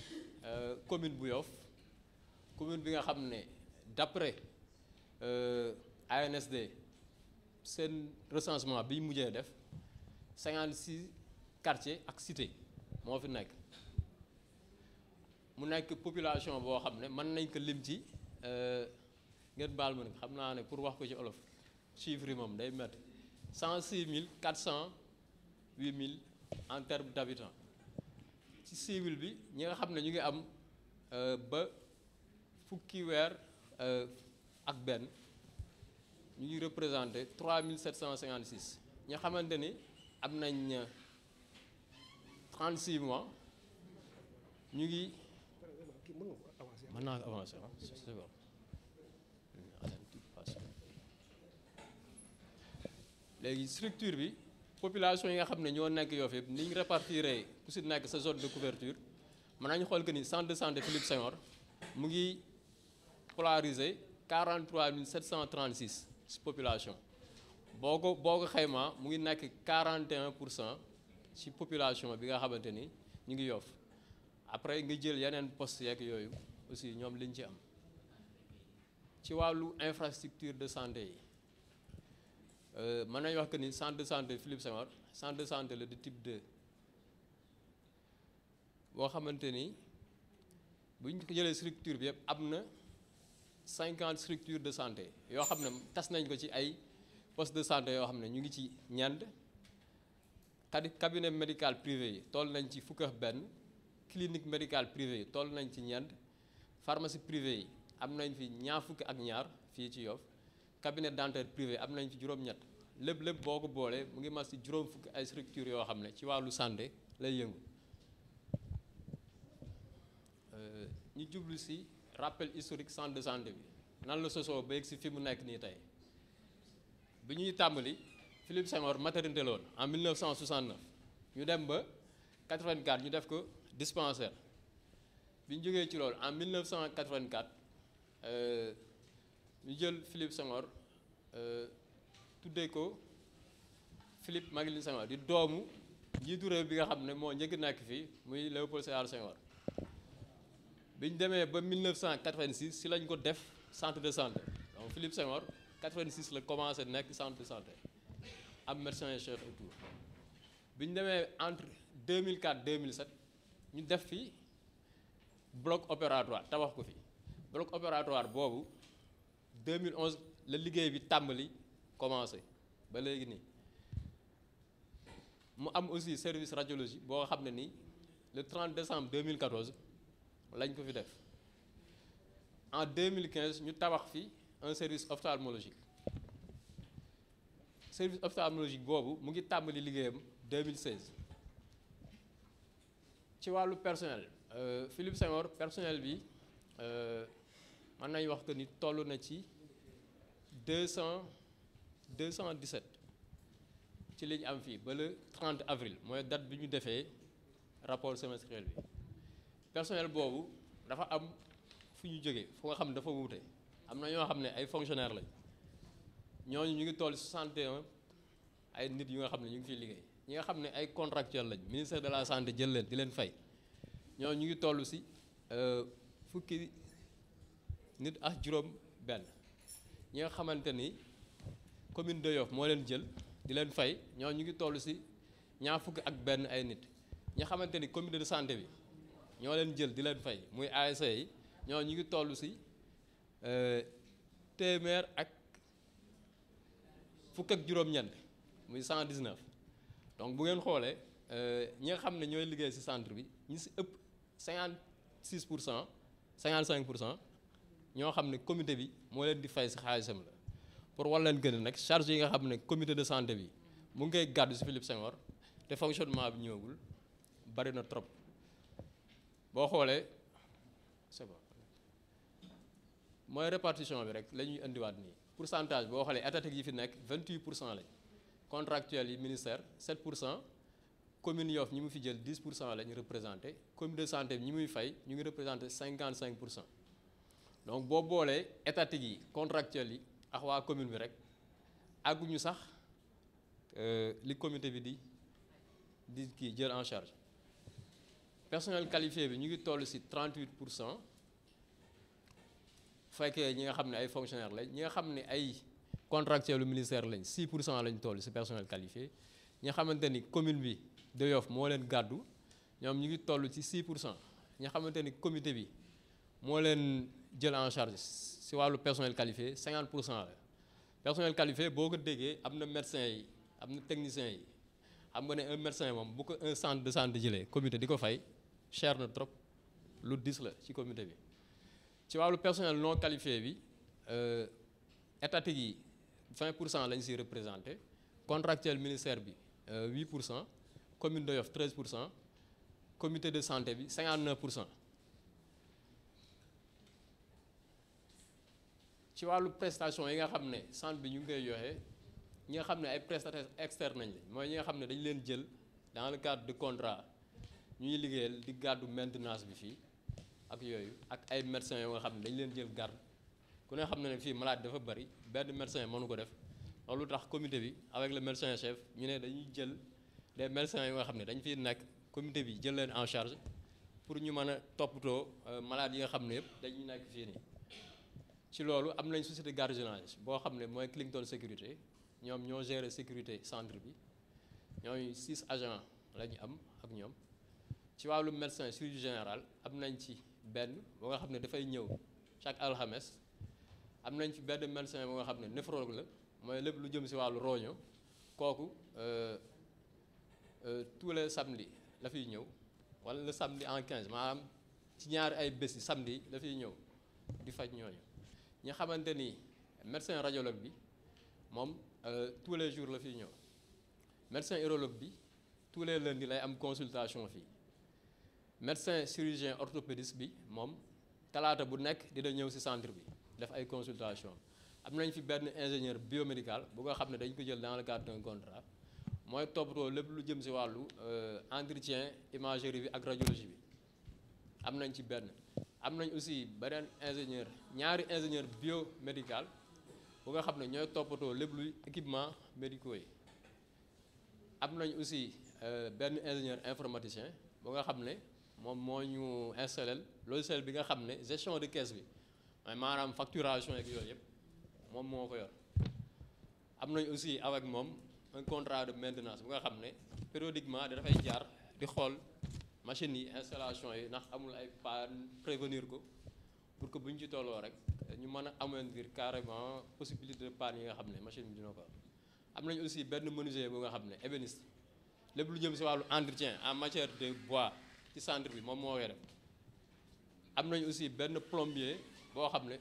commune bu Yoff commune bi nga xam ne d'après ANSD seen recensement bi ñu mujjee def 56 quartier ak cité moo fi nekk mu nekk population boo xam ne mën nañ ko lim ci ngeen baal ma nag xam naa ne pour wax ko ci olof chiffre yi moom day métti 106 408 000 en termes d'habitants ci civil bi ñi nga xam ne ñu ngi am ba fukki weer ak benn ñu ngi représenté 3756 ñi xamante ni am nañ 36 mois ñu ngi mën naa avancer c'est bon léegi structure bi population yi nga xam ne ñoo nekk Yoff yëpp ni ñu répartiré ku si nekk sa zone de couverture mën nañu xool que ni centre de santé Philippe Senghor mu ngi polarisé 43 736 ci population boo ko xaymaa mu ngi nekk 41% ci population bi nga xamante ni ñu ngi Yoff après nga jël yeneen poste yeeg yooyu aussi ñoom liñ ci am ci wàllu infrastructure de santé yi mën nañu wax que ni centre de santé Philippe Senghor centre de santé la de type 2 boo xamante ni bu ñu ko jëlee structure bi yëpp am na 50 structures de santé yoo xam ne tas nañ ko ci ay postes de santé yoo xam ne ñu ngi ci ñeent cabinet médical privé yi toll nañ ci fukk ak benn clinique médicale privée yi toll nañ ci ñeent pharmacie privée yi am nañ fi ñaar fukk ak ñaar fii ci Yoff cabinet dentaire privé am nañ fi juróom-ñett lépp boo ko boolee mu ngi mas ci juróom fukk ay structures yoo xam ne ci wàllu santé lay yëngu ñu jublu si rappel historique centre de santé bi nan la sosoo ba yegg si fi mu nekk nii tey bi ñuy tàmbali Philippe Senghor maternité la woon en 1969 ñu dem ba 84 ñu def ko dispensaire bi ñu jógee ci loolu en 1984 ñu jël Philippe Senghor tuddee ko Philippe Maguilène Senghor di doomu njiitu réew bi nga xam ne moo njëkk nekk fii muy Léopold Sédar Senghor bi ñu demee ba 1986 si lañ ko def centre de santé donc Philippe Senghor 86 la commencé nekk centre de santé am médecin chef autour bi ñu demee entre 2004 2007 ñu def fi bloc opératoire tabax ko fi bloc opératoire boobu 2011 la liggéey bi tàmbali commencé ba léegi nii mu am aussi service radiologie boo xam ne nii le 30 décembre 2014 lañ ko fi def en 2015 ñu tabax fi un service ophtalmologique service ophtalmologique boobu mu ngi tàmbali liggéeyam 2016 ci wàllu personnel Philippe Senghor personnel bi mën nañu wax que ni toll na ci 217 ci li ñu am fii ba le 30 avril mooy date bi ñu defee rapport semestriel bi personnel boobu dafa am fu ñu jógee fu nga xam ne dafa wuute am na ñoo xam ne ay fonctionnaires lañ ñooñu ñu ngi toll 61 ay nit yu nga xam ne ñu ngi fiy liggéey ñi nga xam ne ay contractuels lañ ministère de la santé jël leen di leen fay ñooñu ñu ngi toll si fukki nit ak juróom benn ñi nga xamante ni commune de Yoff moo leen jël di leen fay ñoo ñu ngi toll si ñaar fukk ak benn ay nit ñi xamante ni comité de santé bi ñoo leen jël di leen fay muy ASC yi ñoo ñu ngi toll si téeméer ak fukk ak juróom-ñeent muy 119 donc bu ngeen xoolee ñi nga xam ne ñooy liggéey si centre bi ñi si ëpp 56% 55% ñoo xam ne comité bi moo leen di fay si xaalisam la pour war leen gën a nag charge yi nga xam ne comité de santé bi mu ngi koy gàddu si Philippe Senghor te fonctionnement bi ñëwagul bari na trop boo xoolee c'est bon mooy répartition bi rek la ñuy indiwaat nii pourcentage boo xoolee étatique yi fi nekk 28% lañ contractuels yi ministère 7% commune Yoff ñi mu fi jël 10% la ñu représenté comité de santé bi ñi muy fay ñu ngi représenté 55%. donc boo boolee étatique yi contractuels yi ak waa commune bi rek àgguñu sax li comité bi di kii jël en charge personnel qualifié bi ñu ngi toll ci 38%. fekkee ñi nga xam ne ay fonctionnaires lañ ñi nga xam ne ay contractuels du ministère lañ 6% lañ toll ci personnel qualifié ñi nga xamante ni commune bi de Yoff moo leen gàddu ñoom ñu ngi toll ci 6%. ñi xamante ni comité bi moo leen jël en charge si wàllu personnel qualifié 50% la personnel qualifié boo ko déggee am na médecin yi am na technicien yi xam nga ne un médecin moom bu ko un centre de santé jëlee comité di ko fay cher na trop lu 10 la ci comité bi. ci wàllu personnel non qualifié bi étatique yi 20% lañ siy représenté contractuel ministère bi 8%, commune de Yoff 13%, comité de santé bi 59%. ci wàllu prestation yi nga xam ne centre bi ñu ngi koy joxe ñi nga xam ne ay prestataires externes nañ la mooy ñi nga xam ne dañu leen jël dans le cadre de contrat ñuy liggéeyal di gàddu maintenance bi fii ak yooyu ak ay médecins yoo nga xam ne dañu leen jël garde ku ne xam ne ne fii malade dafa bari benn médecin mënu ko def loolu tax comité bi avec le médecin chef ñu ne dañuy jël des médecins yoo nga xam ne dañ fiy nekk comité bi jël leen en charge pour ñu mën a toppatoo malade yi nga xam ne yëpp dañuy nekk fii nii. ci loolu am nañ société gardiennage boo xam ne mooy Clinton sécurité ñoom ñoo gérer sécurité centre bi ñooy 6 agents la ñu am ak ñoom. ci wàllu médecin chirurgie général am nañ ci benn boo nga xam ne dafay ñëw chaque alxames am nañ ci benn médecin boo nga xam ne néphrologue la mooy lépp lu jëm si wàllu roño kooku tous les samedis la fiy ñëw wala le samedi en 15 maanaam ci ñaari ay bés yi samedi la fiy ñëw di faj ñooñu. ñi xamante ni médecin radiologue bi moom tous les jours la fiy ñëw médecin urologue bi tous les lundis lay am consultation fii médecin chirurgien orthopédiste bi moom talaata bu nekk dina ñëw ci centre bi def ay consultation am nañ fi benn ingénieur biomédical bu nga xam ne dañ ko jël dans le cadre d'un contrat mooy toppatoo lépp lu jëm ci wàllu entretien imagerie bi ak radiologie bi am nañ ci benn. am nañ aussi beneen ingénieur ñaari ingénieur biomédical bu nga xam ne ñooy toppatoo lépp luy équipement médicaux yi am nañ aussi benn ingénieur informaticien bu nga xam ne moom moo ñu installé logiciel bi nga xam ne gestion de caisse bi maanaam facturation ak yooyu yëpp moom moo ko yor am nañ aussi avec moom un contrat de maintenance bu nga xam ne périodiquement dafay jaar di xool machine yi installation yi ndax amul ay panne prévenir ko pour que bu ñu ci tolloo rek ñu mën a amoindrir carrément possibilité de panne yi nga xam ne machine bi dina ko am nañ aussi benn menuisier bu nga xam ne ébéniste lépp lu jëm ci wàllu entretien en matière de bois ci centre bi moom moo koy def am nañ aussi benn plombier boo xam ne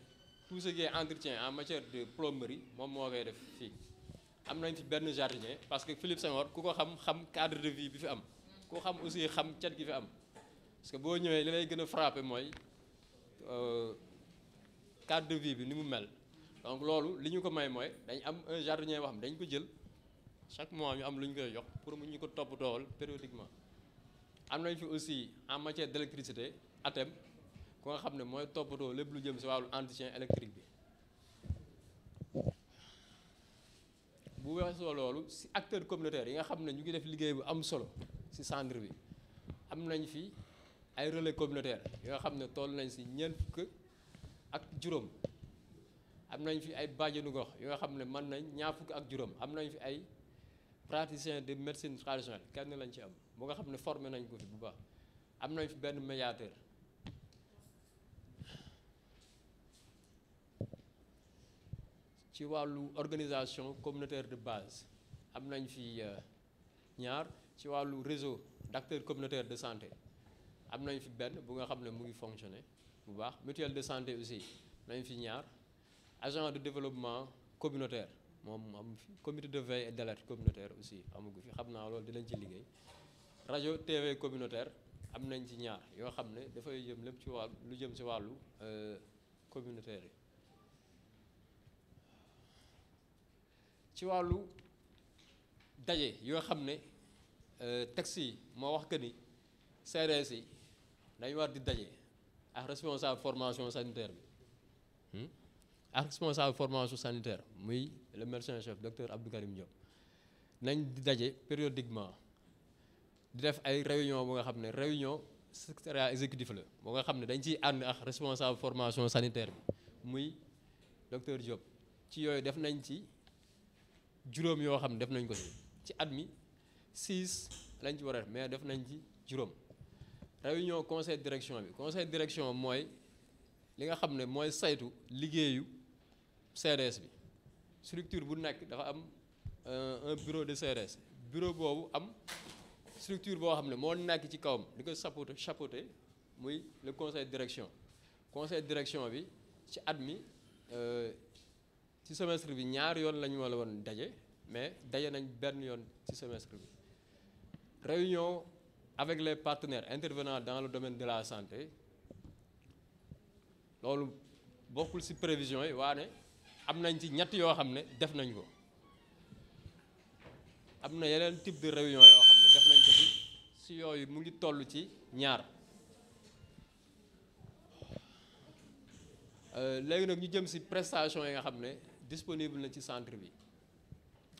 tout ce qui est entretien en matière de plomberie moom moo koy def fii am nañ fi benn jardinier parce que Philippe Senghor ku ko xam cadre de vie bi fi am ku xam aussi xam cet gi fi am parce que boo ñëwee li lay gën a frappé mooy cadre de vie bi ni mu mel donc loolu li ñu ko may mooy dañ am un jardinier boo xam dañ ko jël chaque mois ñu am lu ñu koy jox pour mu ñu ko toppatoowal périodiquement am nañ fi aussi en matière d'électricité ATEM ku nga xam ne mooy toppatoo lépp lu jëm si wàllu entretien électrique bi bu weesoo loolu si acteurs communautaires yi nga xam ne ñu ngi def liggéey bu am solo ci centre bi am nañ fi ay relais communautaire yoo nga xam ne toll nañ ci ñeent fukk ak juróom am nañ fi ay bàjjenu gox yoo nga xam ne mën nañ ñaar fukk ak juróom am nañ fi ay praticiens de médecine traditionnelle kenn lañ ci am bu nga xam ne formé nañ ko fi bu baax am nañ fi benn médiateur ci wàllu organisation communautaire de base am nañ fi ñaar ci wàllu réseau d'acteurs communautaires de santé am nañ fi benn bu nga xam ne mu ngi fonctionner bu baax mutuelle de santé aussi nañ fi ñaar agent de développement communautaire moom am fi comité de veille et d'alerte communautaire aussi amagu fi xam naa loolu dinañ ci liggéey rajo TV communautaire am nañ ci ñaar yoo xam ne dafay jëm lépp ci wàllu lu jëm ci wàllu communautaire yi ci wàllu daje yoo xam ne texte yi moo wax que ni CRS yi dañu war di daje ak responsable formation sanitaire bi ak responsable formation sanitaire muy le médecin chef docteur Abdou Karim Diop nañ di daje périodiquement di def ay réunion bu nga xam ne réunion secrétariat exécutif la bu nga xam ne dañ ciy ànd ak responsable formation sanitaire bi muy docteur Diop ci yooyu def nañ ci juróom yoo xam ne def nañ ko ci at mi 6 lañ ci war a def mais def nañ ci juróom. réunion conseil de direction bi conseil de direction mooy li nga xam ne mooy saytu liggéeyu CDS bi structure bu nekk dafa am un bureau de CDS bureau boobu am structure boo xam ne moo nekk ci kawam di ko chapeauté muy le conseil de direction. conseil de direction bi ci at mi ci semestre bi ñaar yoon la ñu wala woon daje mais daje nañ benn yoon ci semestre bi. réunion avec les partenaires intervenant dans le domaine de la santé loolu bokkul ci prévision yi waane am nañ ci ñett yoo xam ne def nañ ko. am na yeneen type de réunion yoo xam ne def nañ ko ci yooyu mu ngi toll ci ñaar. léegi nag ñu jëm ci prestation yi nga xam ne disponible na ci centre bi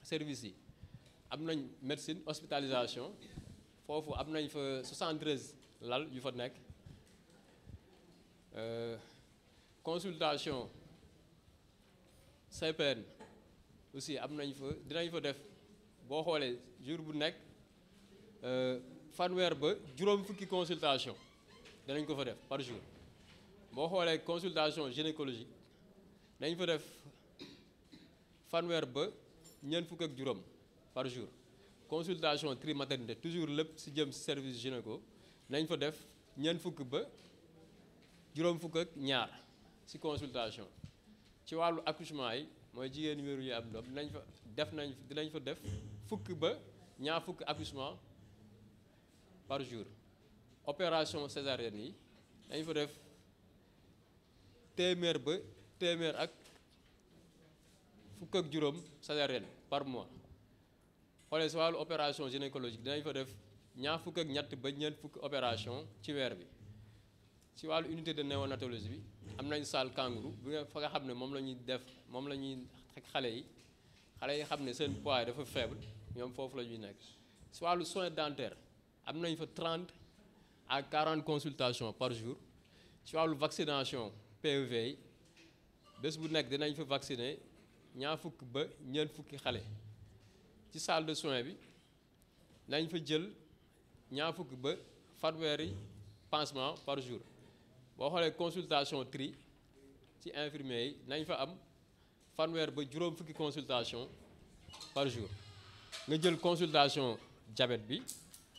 service yi am nañ médecine hospitalisation foofu am nañ fa 73 lal yu fa nekk consultation CPN aussi am nañ fa dinañ fa def boo xoolee jour bu nekk fanweer ba juróom fukki consultation danañ ko fa def par jour. boo xoolee consultation gynécologique dañ fa def fanweer ba ñeent fukk ak juróom par jour consultation tri-maternité toujours lépp ci jëm ci service gynéco nañ fa def ñeent fukk ba juróom fukk ak ñaar ci consultation ci wàllu accouchement yi mooy jigéen wéeru yi am doom dinañ fa def fukk ba ñaar fukk accouchement par jour opération césarienne yi dañ fa def téeméer ba téeméer ak fukk ak juróom césarienne par mois xoolee si wàllu opération gynécologique dinañ fa def ñaar fukk ak ñett ba ñeent fukk opération ci weer bi ci wàllu unité de néonatologie bi am nañ salle kangourou bi nga fa nga xam ne moom la ñuy def moom la ñuy xale yi xam ne seen poids dafa faible ñoom foofu la ñuy nekk si wàllu soins dentaires am nañ fa 30 à 40 consultations par jour ci wàllu vaccination PEV yi bés bu nekk dinañ fa vacciner ñaar fukk ba ñeent fukki xale ci salle de soins bi nañ fa jël ñaar fukk ba fanweeri pansement par jour boo xoolee consultation tri ci infirmier yi nañ fa am fanweer ba juróom fukki consultation par jour nga jël consultation diabète bi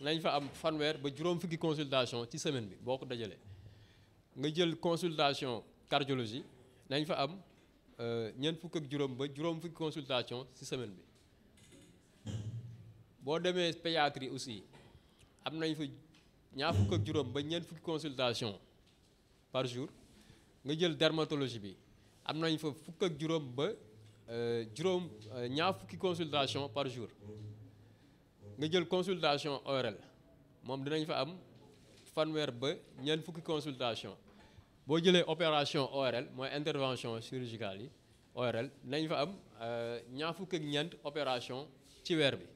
nañ fa am fanweer ba juróom fukki consultation ci semaine bi boo ko dajalee nga jël consultation cardiologie nañ fa am ñeent fukk ak juróom ba juróom fukki consultation ci semaine bi boo demee pédiatrie aussi am nañ fa ñaar fukk ak juróom ba ñeent fukki consultation par jour nga jël dermatologie bi am nañ fa fukk ak juróom ba ñaar fukki consultation par jour nga jël consultation ORL moom dinañ fa am fanweer ba ñeent fukki consultation boo jëlee opération ORL mooy intervention chirurgicale yi ORL nañ fa am ñaar fukk ak ñeent opération ci weer bi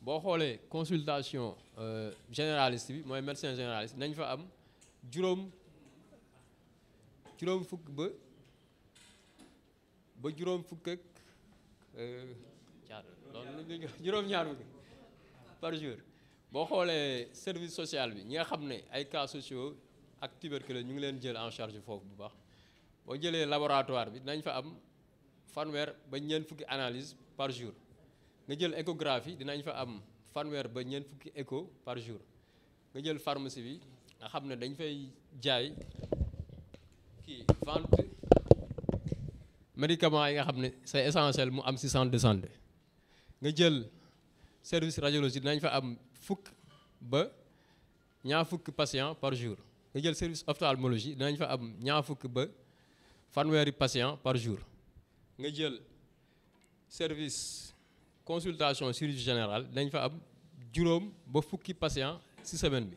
boo xoolee consultation généraliste bi mooy médecin généraliste nañ fa am juróom fukk ba juróom fukk ak juróom-ñaar fukk par jour boo xoolee service social bi ñi nga xam ne ay cas sociaux ak tuberculose ñu ngi leen jël en charge foofu bu baax boo jëlee laboratoire bi dinañ fa am fanweer ba ñeent fukki analyse par jour nga jël échographie dinañ fa am fanweer ba ñeent fukki écho par jour nga jël pharmacie bi nga xam ne dañ fay jaay vente médicaments yi nga xam ne c'est essentiel mu am ci centre de santé nga jël service radiologie dinañ fa am fukk ba ñaar fukk patient par jour nga jël service ophtalmologie dinañ fa am ñaar fukk ba fanweeri patient par jour nga jël service consultation chirurgie générale dinañ fa am juróom ba fukki patient ci semaine bi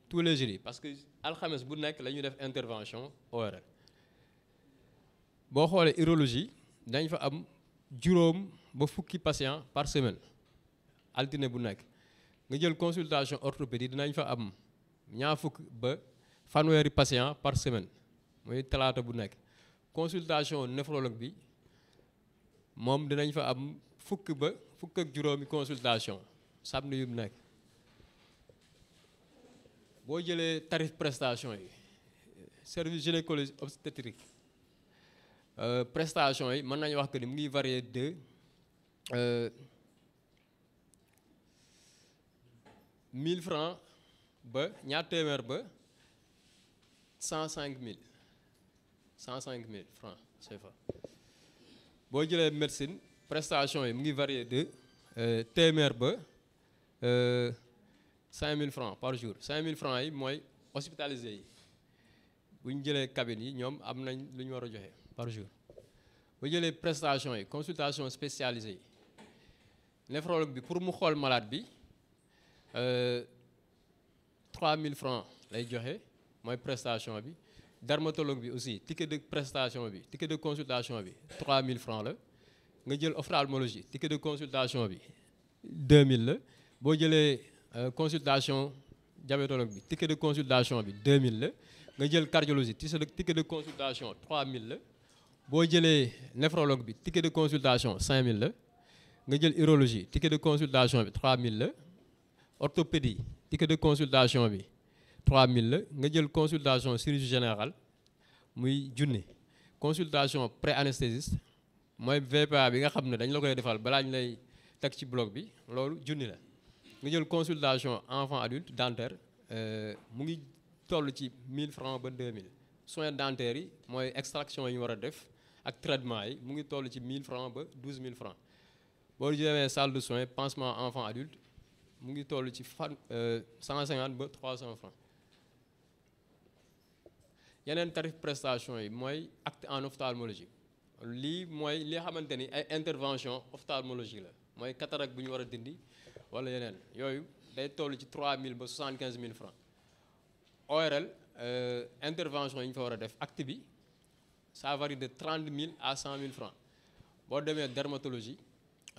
tous les jours parce que alxames bu nekk la ñuy def intervention ORL boo xoolee urologie dañ fa am juróom ba fukki patient par semaine altine bu nekk nga jël consultation orthopédie dinañ fa am ñaar fukk ba fanweeri patient par semaine mooy talaata bu nekk consultation néphrologue bi moom dinañ fa am fukk ba fukk ak juróomi consultation samedi yu nekk boo jëlee tarif prestation yi service gynécologie obstétrique prestation yi mën nañu wax que ni mu ngi varier de 1000 francs ba ñaar téeméer ba 105 000 francs CFA. boo jëlee médecine prestation yi mu ngi varier de téeméer ba 5000 francs par jour 5000 francs yi mooy hospitalisé yi bu ñu jëlee cabine yi ñoom am nañ lu ñu war a joxe par jour. boo jëlee prestation yi consultation spécialisée yi néphrologue bi pour mu xool malade bi 3000 francs lay joxe mooy prestation bi. dermatologue bi aussi ticket de prestation bi ticket de consultation bi 3000 francs la nga jël ophtalmologie ticket de consultation bi 2000 la boo jëlee consultation diabétologue bi ticket de consultation bi 2000 la nga jël cardiologie ticket de consultation 3000 la boo jëlee néphrologue bi ticket de consultation 5000 la nga jël urologie ticket de consultation bi 3000 la orthopédie ticket de consultation bi 3000 la nga jël consultation chirurgie générale muy junni consultation pré-anesthésiste mooy VPA bi nga xam ne dañ la koy defal balaa ñu lay teg ci bloc bi loolu junni la nga jël consultation enfant adulte dentaire mu ngi toll ci 1000 francs ba 2000 soins dentaires yi mooy extraction yi ñu war a def ak traitement yi mu ngi toll ci 1000 francs ba 12000 francs boo jëlee salle de soins pansement enfant adulte mu ngi toll ci 150 ba 300 francs yeneen tarif prestation yi mooy acte en ophtalmologie lii mooy li xamante ni ay intervention ophtalmologie la mooy cataracte bu ñu war a dindi wala yeneen yooyu day toll ci 3000 ba 75000 francs ORL intervention yi ñu fa war a def acte bi ça varie de 30 000 à 100 000 francs boo demee dermatologie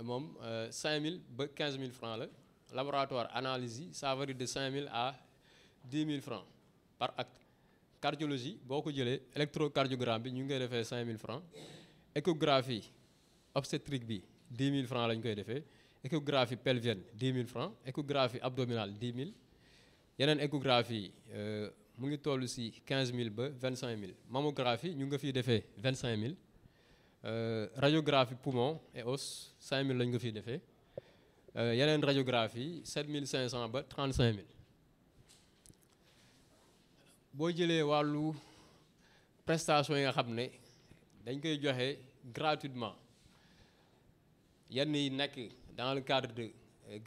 moom 5000 ba 15 000 francs la laboratoire analyse yi ça varie de 5000 à 10 000 francs par acte cardiologie boo ko jëlee électrocardiogramme bi ñu ngi koy defee 5000 francs échographie obstétrique bi 10 000 francs lañ koy defee échographie pelvienne 10 000 francs échographie abdominale 10 000 yeneen échographie mu ngi toll si 15 000 ba 25 000 mammographie ñu nga fiy defee 25 000 radiographie poumon et os 5 000 lañ ko fiy defee yeneen radiographie 7500 ba 35 000 boo jëlee wàllu prestation yi nga xam ne dañ koy joxe gratuitement yenn yi nekk dans le cadre de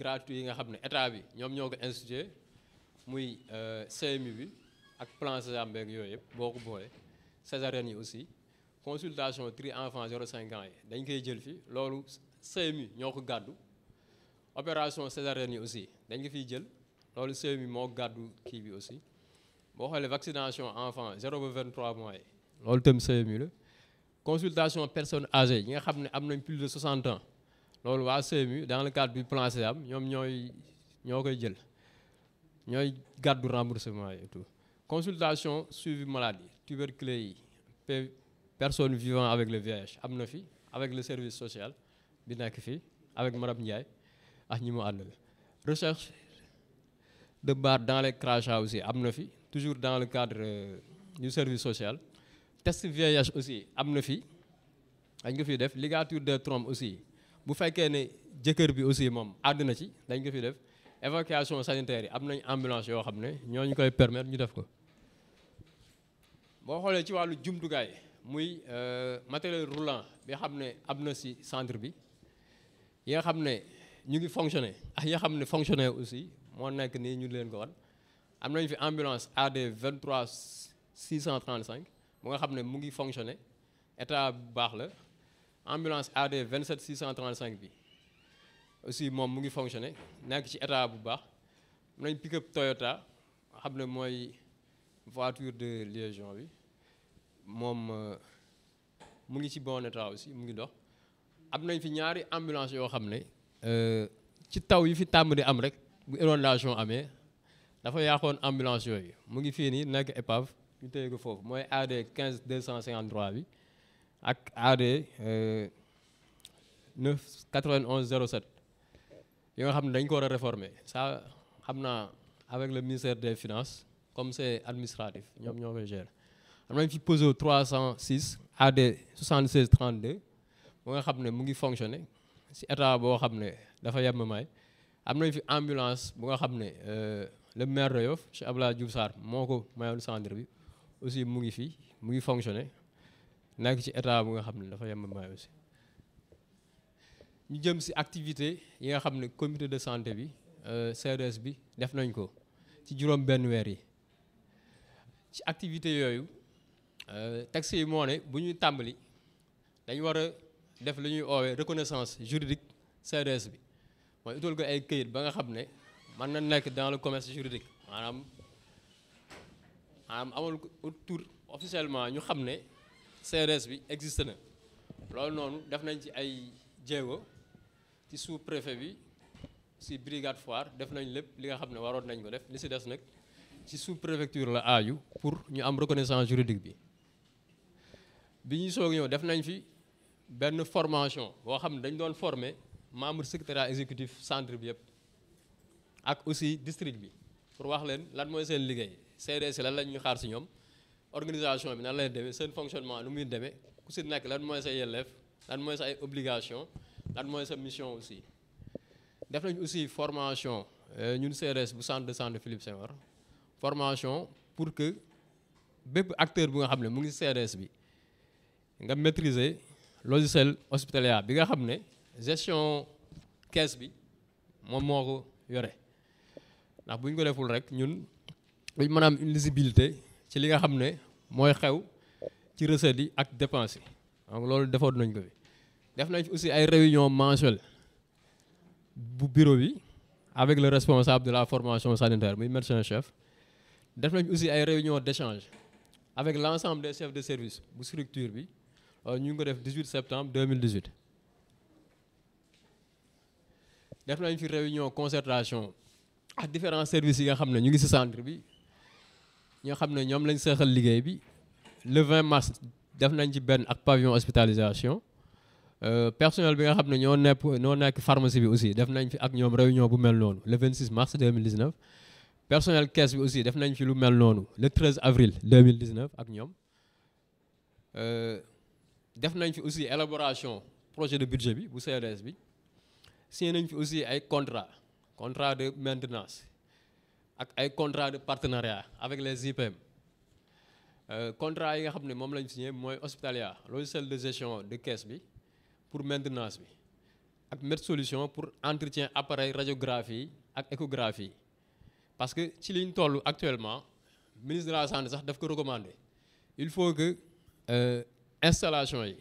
gratuit yi nga xam ne état bi ñoom ñoo ko institué muy CMU bi ak plan Sésame beeg yooyu yëpp boo ko boole césarienne yi aussi consultation tri enfant 0,5 ans yi dañ koy jël fi loolu CMU ñoo ko gàddu opération césarienne yi aussi dañ ko fiy jël loolu CMU moo gàddu kii bi aussi boo xoolee vaccination enfant 0 ba 23 mois yi loolu itam CMU la consultation personnes âgées yi nga xam ne am nañ plus de 60 ans loolu waa CMU dans le cadre du plan Sésame ñoom ñoo koy jël ñooy gàddu remboursement yi et tout consultation suivi maladie tuberculose yi personnes vivant avec le VIH am na fi avec le service social bi nekk fii avec madame Ndiaye ak ñi mu àndal recherche de base dans les crachats aussi am na fi toujours dans le cadre du service social test VIH aussi am na fi dañ ko fiy def ligature des trompes aussi bu fekkee ne jëkkër bi aussi moom àdd na ci dañ ko fiy def évacuation sanitaire yi am nañ ambulance yoo xam ne ñooñu koy permettre ñu def ko boo xoolee ci wàllu jumtukaay muy matériel roulant bi xam ne am na si centre bi yi nga xam ne ñu ngi fonctionner ak yi nga xam ne fonctionner aussi moo nekk nii ñu leen ko wan am nañ fi ambulance AD 23 635 bu nga xam ne mu ngi fonctionner état bu baax la ambulance AD 27 635 bi aussi moom mu ngi fonctionner nekk ci état bu baax am nañ pick-up Toyota xam ne mooy voiture de liaison bi moom mu ngi ci bon état aussi mu ngi dox am nañ fi ñaari ambulance yoo xam ne ci taw yi fi tàmm di am rek bu inondation amee dafa yàqoon ambulance yooyu mu ngi fii nii nekk épave ñu téye ko foofu mooy AD 15 253 bi ak AD 9 91 07 yi nga xam ne dañ ko war a réformer ça xam naa avec le ministère des finances comme c'est administratif ñoom ñoo koy gérer. am nañ fi POSO 306 AD 76 32 bu nga xam ne mu ngi fonctionner ci état boo xam ne dafa yem may. am nañ fi ambulance bu nga xam ne le maire de Yoff Cheikh Abdoulaye Diouf Sarr moo ko mayoon centre bi aussi mu ngi fi mu ngi fonctionner nekk ci état bu nga xam ne dafa yem may aussi. ñu jëm ci activité yi nga xam ne comité de santé bi CDS bi def nañ ko ci juróom benn weer yi ci activité yooyu texte yi moo ne bu ñuy tàmbali dañ war a def lu ñuy oowee reconnaissance juridique CDS bi mooy utal ko ay këyit ba nga xam ne mën na nekk dans le commerce juridique maanaam amul tur officiellement ñu xam ne CDS bi existe na loolu noonu def nañ ci ay jéego ci sous préfet bi ci brigade foire def nañ lépp li nga xam ne waroon nañ ko def li ci des nag ci sous préfecture la aaju pour ñu am reconnaissance juridique bi ñuy soog ñëw def nañ fi benn formation boo xam ne dañ doon former membre secrétariat exécutif centre bi yëpp ak aussi district bi pour wax leen lan mooy seen liggéey CDS lan lañ ñu xaar ci ñoom organisation bi nan lay demee seen fonctionnement nu muy demee ku ci nekk lan mooy sa yelleef lan mooy sa ay obligation lan mooy sa mission aussi. def nañ aussi formation ñun CDS bu centre de santé Philippe Senghor formation pour que bépp acteur bu nga xam ne mu ngi CDS bi nga maîtriser logiciel hospitalier bi nga xam ne gestion caisse bi moom moo ko yore ndax bu ñu ko deful rek ñun duñ mën a am une lisibilité ci li nga xam ne mooy xew ci recettes yi ak dépenses yi donc loolu defoon nañ ko fi. def nañ fi aussi ay réunion mensuelle bu bureau bi avec le responsable de la formation sanitaire muy médecin chef. def nañ aussi ay réunion d'échange avec l'ensemble des chefs de service bu structure bi ñu ngi ko def 18 septembre 2018. def nañ fi réunion concertation ak différents services yi nga xam ne ñu ngi ci centre bi ñoo xam ne ñoom lañ seexal liggéey bi le 20 mars def nañ ci benn ak pavillon hospitalisation. personnel bi nga xam ne ñoo nekk pharmacie bi aussi def nañ fi ak ñoom réunion bu mel noonu le 26 mars 2019. personnel caisse bi aussi def nañ fi lu mel noonu le 13 avril 2019 ak ñoom. def nañ fi aussi élaboration projet de budget bi bu CDS bi. signé nañ fi aussi ay contrat de maintenance ak ay contrat de partenariat avec les IPM. contrat yi nga xam ne moom lañ signé mooy hospitalier logiciel de gestion de caisse bi pour maintenance bi ak Med Solution pour entretien appareil radiographie ak échographie parce que ci liñ toll actuellement ministre de la santé sax daf ko recommander il faut que installation yi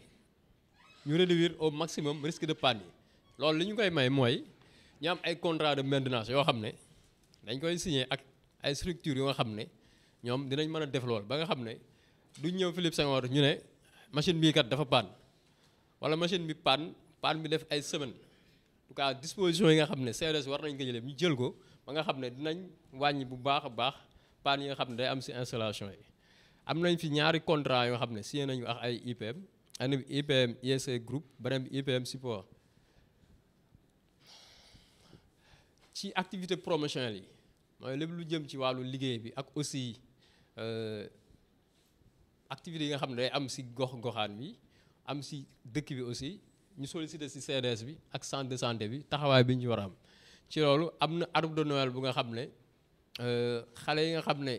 ñu réduire au maximum risque de panne yi loolu li ñu koy may mooy ñu am ay contrat de maintenance yoo xam ne dañ koy signer ak ay structures yoo xam ne ñoom dinañ mën a def lool ba nga xam ne duñ ñëw Philippe Senghor ñu ne machine bii kat dafa panne wala machine bi panne bi def ay semaine en tout cas disposition yi nga xam ne CDS war nañ ko jëlee ñu jël ko ba nga xam ne dinañ wàññi bu baax a baax panne yi nga xam ne day am ci installation yi. am nañ fi ñaari contrat yoo xam ne signé nañu ak ay IPM benn bi IPM ISC groupe beneen bi IPM support. ci activité promotionnelle yi mooy lépp lu jëm ci wàllu liggéey bi ak aussi activités yi nga xam ne day am ci goxaan bi am ci dëkk bi aussi ñu sollicité ci CDS bi ak centre de santé bi taxawaay bi ñu war a am ci loolu am na arbre de Noël bu nga xam ne xale yi nga xam ne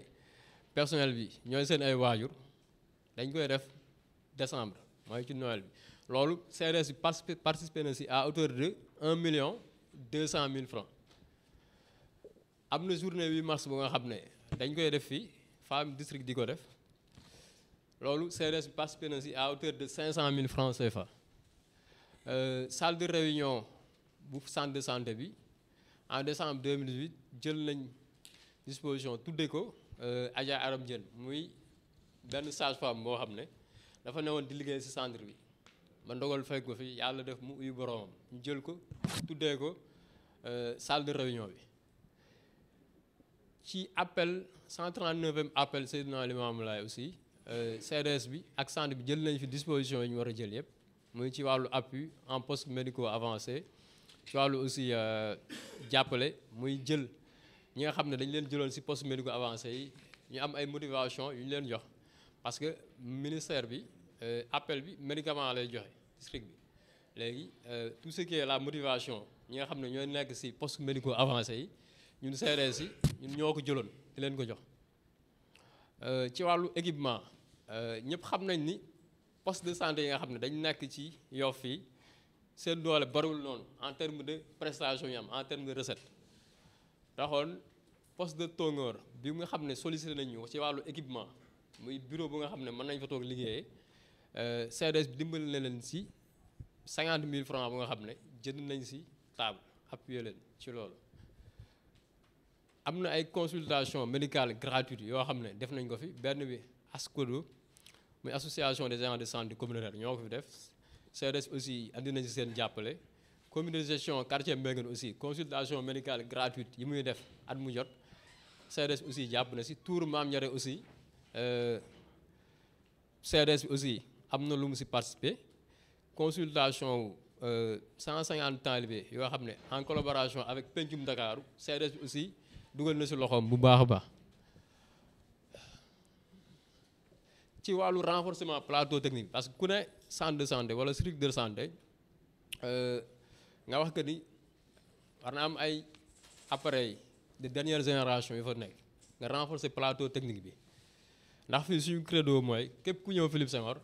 personnel bi ñooy seen ay waajur dañ koy def décembre mooy ci Noël bi loolu CDS bi participé na ci à hauteur de 1,2 million francs. am na journée 8 mars bu nga xam ne dañ koy def fii femme district di ko def loolu CDS bi participé na ci à hauteur de 500 000 francs CFA. salle de réunion bu centre de santé bi en décembre 2018 jël nañ disposition tuddee ko Adja Aram Diène muy benn sage-femme boo xam ne dafa newoon di liggéey ci centre bi ba ndogal fekk ko fi yàlla def mu uyu boromam ñu jël ko tuddee ko salle de réunion bi. ci appel 139e appel Seydina Limamou Laye aussi CDS bi ak centre bi jël nañ fi disposition yi ñu war a jël yëpp muy ci wàllu appui en poste médico avancé ci wàllu aussi jàppale muy jël ñi nga xam ne dañ leen jëloon ci poste médico avancé yi ñu am ay motivation yu ñu leen jox parce que ministère bi appel bi médicament lay joxe district bi léegi tout ce qui est la motivation ñi nga xam ne ñooy nekk ci poste médico avancé yi ñun CRS yi ñun ñoo ko jëloon di leen ko jox ci wàllu équipement ñëpp xam nañ ni poste de santé yi nga xam ne dañ nekk ci Yoff fii seen doole bariwul noonu en terme de prestation yi am en terme de recette taxoon poste de Tongoor bi nga xam ne sollicité nañ ñu ci wàllu équipement muy bureau bu nga xam ne mën nañ fa toog liggéeyee CRS bi dimbali na leen ci 50 000 francs bu nga xam ne jënd nañ ci table appuyer leen ci loolu. am na ay consultation médicale gratuite yoo xam ne def nañ ko fi benn bi ASCODO muy association des agents de santé communautaire ñoo ko fi def CRS aussi andi nañ ci seen jàppale comité de gestion quartier Mbengue aussi consultation médicale gratuite yi muy def at mu jot CRS aussi jàpp na ci Tour Mame Ndiaré aussi CRS bi aussi am na lu mu ci participer consultation 150 talibé yoo xam ne en collaboration avec Pencum Ndakaaru CRS bi aussi dugal na ci loxoom bu baax a baax ci wàllu renforcement plateau technique parce que ku ne centre de santé wala structure de santé nga wax que ni war na am ay appareils de dernière génération yu fa nekk nga renforcer plateau technique bi ndax fii suñu credo mooy képp ku ñëw Philippe Senghor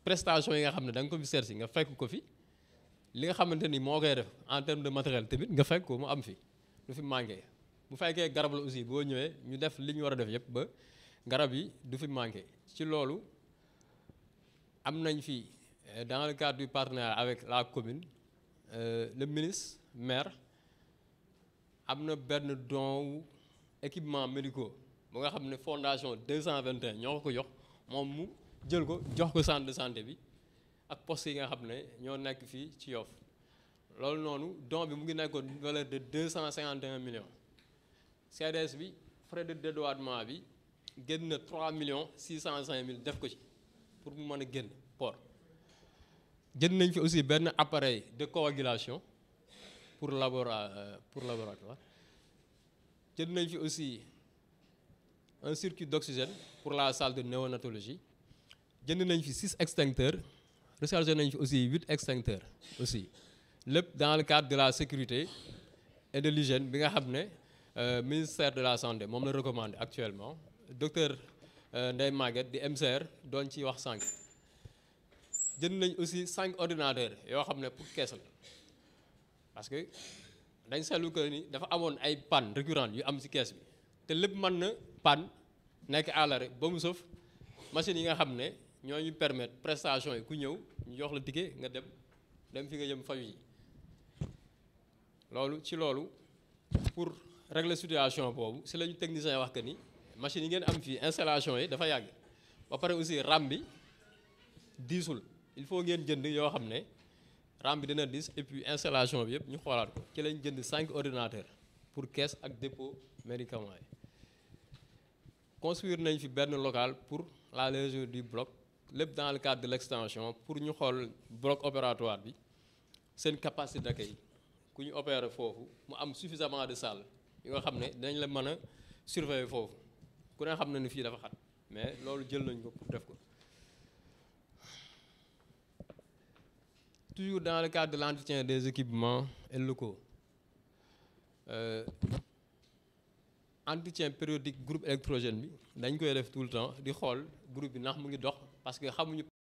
prestation yi nga xam ne da nga ko fi seet si nga fekk ko fi li nga xamante ni moo koy def en terme de matériel tamit nga fekk ko mu am fi lu fi manqué bu fekkee garab la aussi boo ñëwee ñu def li ñu war a def yëpp ba garab yi du fi manqué ci loolu am nañ fi dans le cadre du partenariat avec la commune le ministre maire am na benn don équipement médicaux bu nga xam ne fondation 221 ñoo ko jox moom mu jël ko jox ko centre de santé bi ak poste yi nga xam ne ñoo nekk fii ci Yoff loolu noonu don bi mu ngi nekkoon valeur de 251 millions CRS bi frais de dédouanement bi génn na 3 millions 605 mille def ko ci pour mu mën a génn port jënd nañ fi aussi benn appareil de coagulation pour laboratoire jënd nañ fi aussi un circuit d'oxygène pour la salle de néonatologie jënd nañ fi 6 extincteurs rechargé nañ fi aussi 8 extincteurs aussi lépp dans le cadre de la sécurité et de l'hygiène bi nga xam ne ministère de la santé moom la recommandé actuellement docteur Ndeye Maguette di MCR doon ci wax sànq jënd nañ aussi 5 ordinateurs yoo xam ne pour kees la parce que dañ seetlu que ni dafa amoon ay panne récurrentes yu am ci kees bi te lépp mën na panne nekk à l'arrêt ba mu sauf machines yi nga xam ne ñoo ñu permettre prestation yi ku ñëw ñu jox la ticket nga dem fi nga jëm faju yi loolu ci loolu pour régler situation boobu si la ñu technicien wax que ni machines yi ngeen am fii installation yi dafa yàgg ba pare aussi RAM bi diisul il faut ngeen jënd yoo xam ne RAM bi dina diis et puis installation bi yëpp ñu xoolaat ko ci lañ jënd 5 ordinateurs pour caisse ak dépôt médicaments yi construire nañ fi benn local pour la levée du bloc lépp dans le cadre de l'extension pour ñu xool bloc opératoire bi seen capacité d'accueil ku ñu opérer foofu mu am suffisamment de salles yi nga xam ne dañ la mën a surveiller foofu ku ne xam na ni fii dafa xat mais loolu jël nañ ko pour def ko toujours dans le cadre de l'entretien des équipements et locaux entretien périodique groupe électrogène bi dañ koy def tout le temps di xool groupe bi ndax mu ngi dox parce que xamuñu